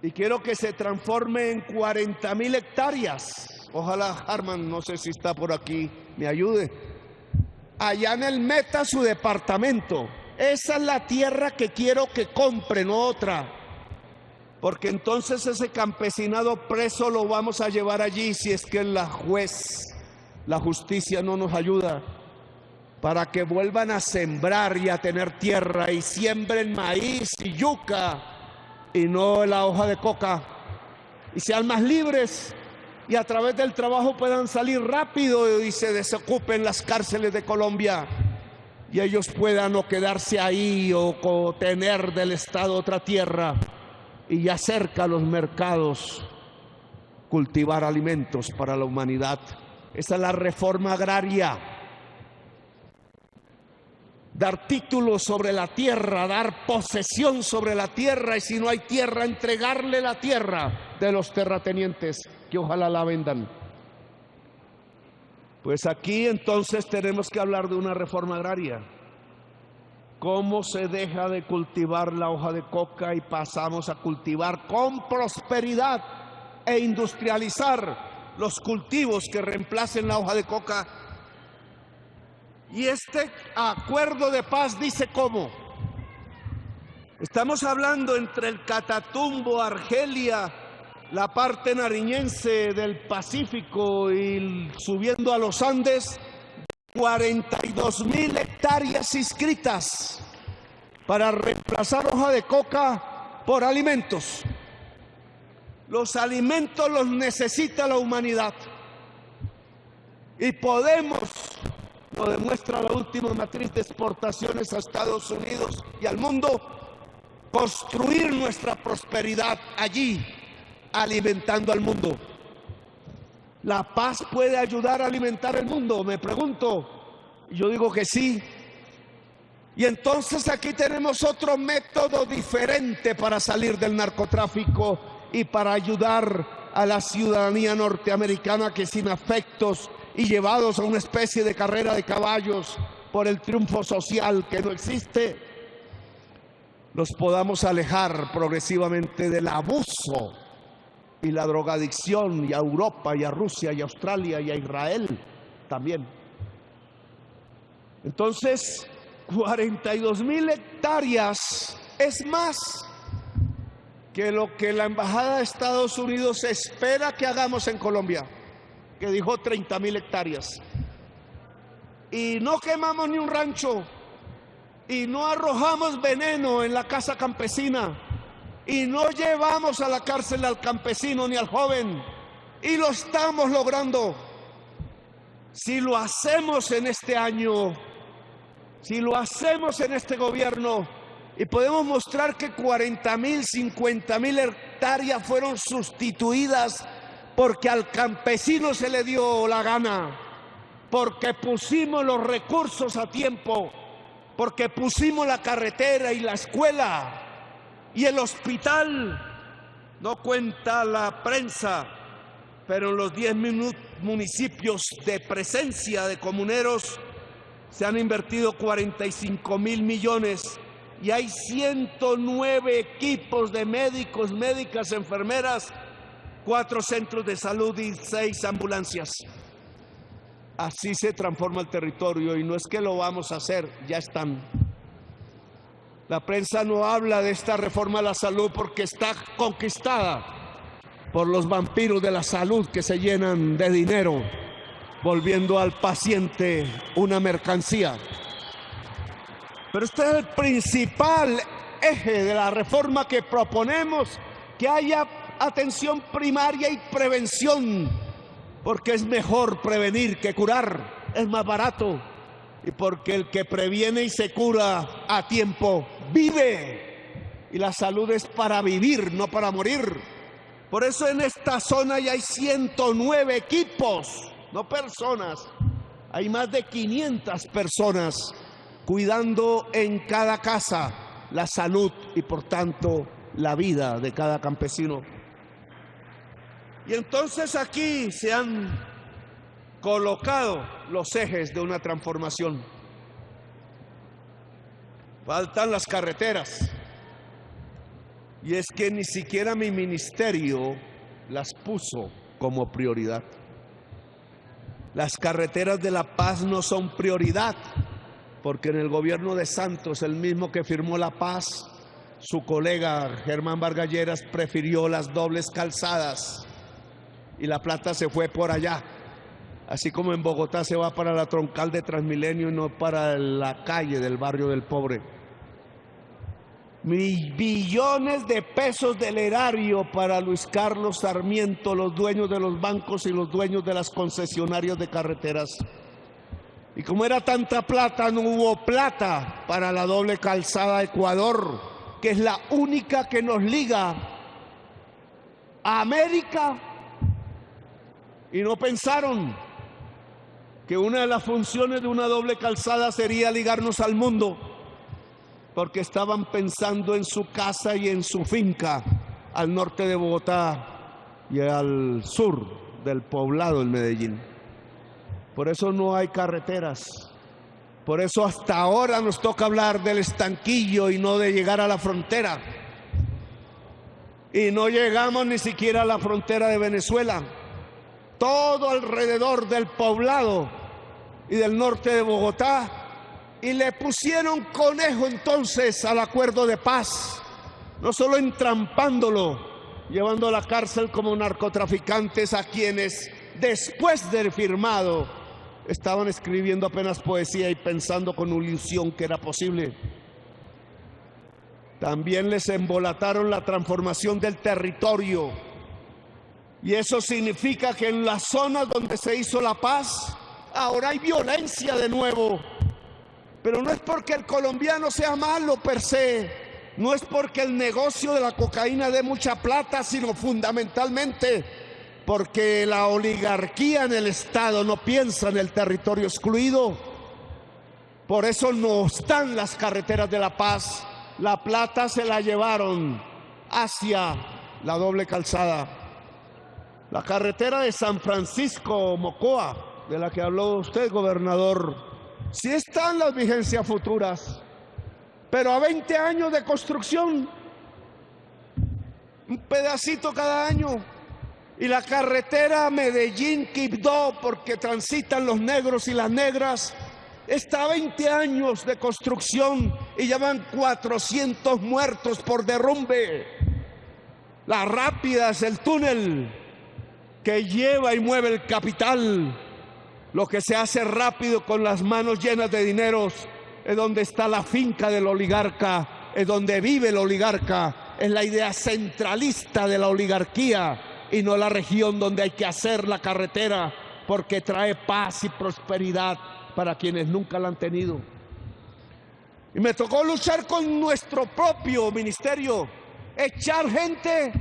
Speaker 1: y quiero que se transforme en 40.000 hectáreas. Ojalá Harman, no sé si está por aquí, me ayude. Allá en el Meta, su departamento. Esa es la tierra que quiero que compre, no otra. Porque entonces ese campesinado preso lo vamos a llevar allí si es que la justicia no nos ayuda. Para que vuelvan a sembrar y a tener tierra y siembren maíz y yuca y no la hoja de coca. Y sean más libres y a través del trabajo puedan salir rápido y se desocupen las cárceles de Colombia. Y ellos puedan o quedarse ahí o tener del Estado otra tierra y ya cerca a los mercados cultivar alimentos para la humanidad. Esa es la reforma agraria. Dar títulos sobre la tierra, dar posesión sobre la tierra y si no hay tierra, entregarle la tierra de los terratenientes que ojalá la vendan. Pues aquí entonces tenemos que hablar de una reforma agraria. ¿Cómo se deja de cultivar la hoja de coca y pasamos a cultivar con prosperidad e industrializar los cultivos que reemplacen la hoja de coca? Y este acuerdo de paz dice cómo. Estamos hablando entre el Catatumbo, Argelia, la parte nariñense del Pacífico y subiendo a los Andes, 42.000 hectáreas inscritas para reemplazar hoja de coca por alimentos. Los alimentos los necesita la humanidad y podemos, lo demuestra la última matriz de exportaciones a Estados Unidos y al mundo, construir nuestra prosperidad allí, alimentando al mundo. ¿La paz puede ayudar a alimentar el mundo? Me pregunto. Yo digo que sí. Y entonces aquí tenemos otro método diferente para salir del narcotráfico y para ayudar a la ciudadanía norteamericana que sin afectos y llevados a una especie de carrera de caballos por el triunfo social que no existe, los podamos alejar progresivamente del abuso y la drogadicción, y a Europa, y a Rusia, y a Australia, y a Israel también. Entonces, 42.000 hectáreas es más que lo que la Embajada de Estados Unidos espera que hagamos en Colombia, que dijo 30.000 hectáreas. Y no quemamos ni un rancho, y no arrojamos veneno en la casa campesina, y no llevamos a la cárcel al campesino ni al joven, y lo estamos logrando. Si lo hacemos en este año, si lo hacemos en este gobierno, y podemos mostrar que 40.000, 50.000 hectáreas fueron sustituidas porque al campesino se le dio la gana, porque pusimos los recursos a tiempo, porque pusimos la carretera y la escuela y el hospital. No cuenta la prensa, pero en los 10 municipios de presencia de comuneros se han invertido 45.000 millones y hay 109 equipos de médicos, médicas, enfermeras 4 centros de salud y 6 ambulancias. Así se transforma el territorio, y no es que lo vamos a hacer, ya están. La prensa no habla de esta reforma a la salud porque está conquistada por los vampiros de la salud que se llenan de dinero, volviendo al paciente una mercancía. Pero este es el principal eje de la reforma que proponemos, que haya atención primaria y prevención, porque es mejor prevenir que curar, es más barato, y porque el que previene y se cura a tiempo vive, y la salud es para vivir, no para morir. Por eso en esta zona ya hay 109 equipos, no personas, hay más de 500 personas cuidando en cada casa la salud y por tanto la vida de cada campesino. Y entonces aquí se han colocado los ejes de una transformación. Faltan las carreteras. Y es que ni siquiera mi ministerio las puso como prioridad. Las carreteras de La Paz no son prioridad, porque en el gobierno de Santos, el mismo que firmó la paz, su colega Germán Vargas Lleras prefirió las dobles calzadas y la plata se fue por allá. Así como en Bogotá se va para la troncal de Transmilenio y no para la calle del barrio del pobre. Billones de pesos del erario para Luis Carlos Sarmiento, los dueños de los bancos y los dueños de las concesionarias de carreteras. Y como era tanta plata, no hubo plata para la doble calzada Ecuador, que es la única que nos liga a América. Y no pensaron que una de las funciones de una doble calzada sería ligarnos al mundo, porque estaban pensando en su casa y en su finca al norte de Bogotá y al sur del poblado en Medellín. Por eso no hay carreteras. Por eso hasta ahora nos toca hablar del estanquillo y no de llegar a la frontera. Y no llegamos ni siquiera a la frontera de Venezuela. Todo alrededor del poblado y del norte de Bogotá. Y le pusieron conejo entonces al acuerdo de paz. No solo entrampándolo, llevando a la cárcel como narcotraficantes a quienes después de firmado estaban escribiendo apenas poesía y pensando con ilusión que era posible. También les embolataron la transformación del territorio. Y eso significa que en las zonas donde se hizo la paz, ahora hay violencia de nuevo. Pero no es porque el colombiano sea malo per se, no es porque el negocio de la cocaína dé mucha plata, sino fundamentalmente porque la oligarquía en el Estado no piensa en el territorio excluido. Por eso no están las carreteras de La Paz. La plata se la llevaron hacia la doble calzada. La carretera de San Francisco Mocoa, de la que habló usted, gobernador, sí están las vigencias futuras, pero a 20 años de construcción, un pedacito cada año. Y la carretera Medellín-Quibdó, porque transitan los negros y las negras, está a 20 años de construcción y ya van 400 muertos por derrumbe. La rápida es el túnel que lleva y mueve el capital. Lo que se hace rápido con las manos llenas de dineros es donde está la finca del oligarca, es donde vive el oligarca, es la idea centralista de la oligarquía y no la región donde hay que hacer la carretera porque trae paz y prosperidad para quienes nunca la han tenido. Y me tocó luchar con nuestro propio ministerio, echar gente.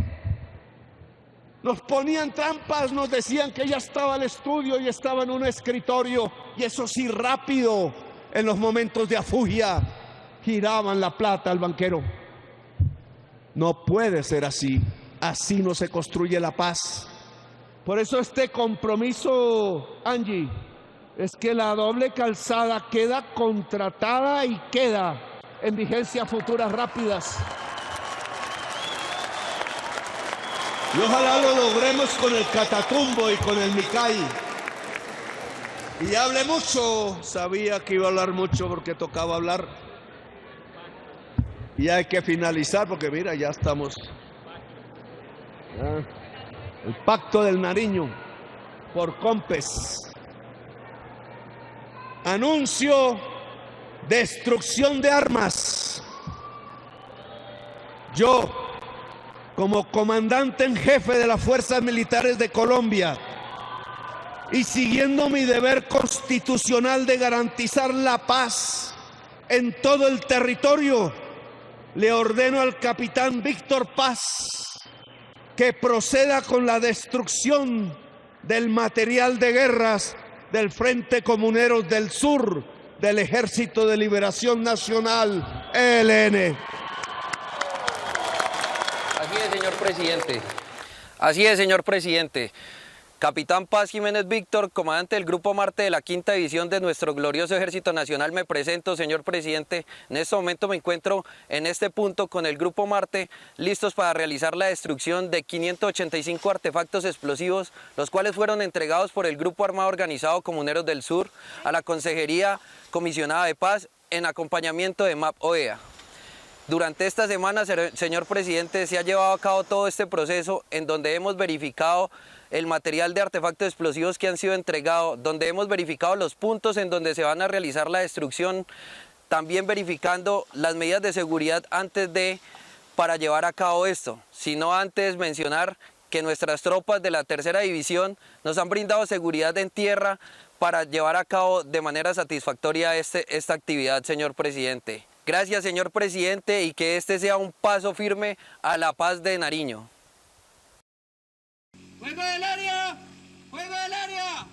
Speaker 1: Nos ponían trampas, nos decían que ya estaba el estudio y estaba en un escritorio, y eso sí, rápido, en los momentos de afugia, giraban la plata al banquero. No puede ser así, así no se construye la paz. Por eso este compromiso, Angie, es que la doble calzada queda contratada y queda en vigencias futuras rápidas. Y ojalá lo logremos con el Catatumbo y con el Micay. Y hablé mucho, sabía que iba a hablar mucho porque tocaba hablar. Y hay que finalizar porque mira, ya estamos. El pacto del Nariño por Compes. Anuncio destrucción de armas. Yo, como comandante en jefe de las Fuerzas Militares de Colombia y siguiendo mi deber constitucional de garantizar la paz en todo el territorio, le ordeno al capitán Víctor Paz que proceda con la destrucción del material de guerras del Frente Comuneros del Sur del Ejército de Liberación Nacional, ELN.
Speaker 2: Así es, señor presidente. Así es, señor presidente. Capitán Paz Jiménez Víctor, comandante del Grupo Marte de la 5ª División de nuestro glorioso Ejército Nacional, me presento, señor presidente. En este momento me encuentro en este punto con el Grupo Marte, listos para realizar la destrucción de 585 artefactos explosivos, los cuales fueron entregados por el Grupo Armado Organizado Comuneros del Sur a la Consejería Comisionada de Paz en acompañamiento de MAP OEA. Durante esta semana, señor presidente, se ha llevado a cabo todo este proceso en donde hemos verificado el material de artefactos explosivos que han sido entregados, donde hemos verificado los puntos en donde se van a realizar la destrucción, también verificando las medidas de seguridad para llevar a cabo esto. Sino antes mencionar que nuestras tropas de la 3ª División nos han brindado seguridad en tierra para llevar a cabo de manera satisfactoria esta actividad, señor presidente. Gracias, señor presidente, y que este sea un paso firme a la paz de Nariño.
Speaker 3: ¡Fuego del área! ¡Fuego del área!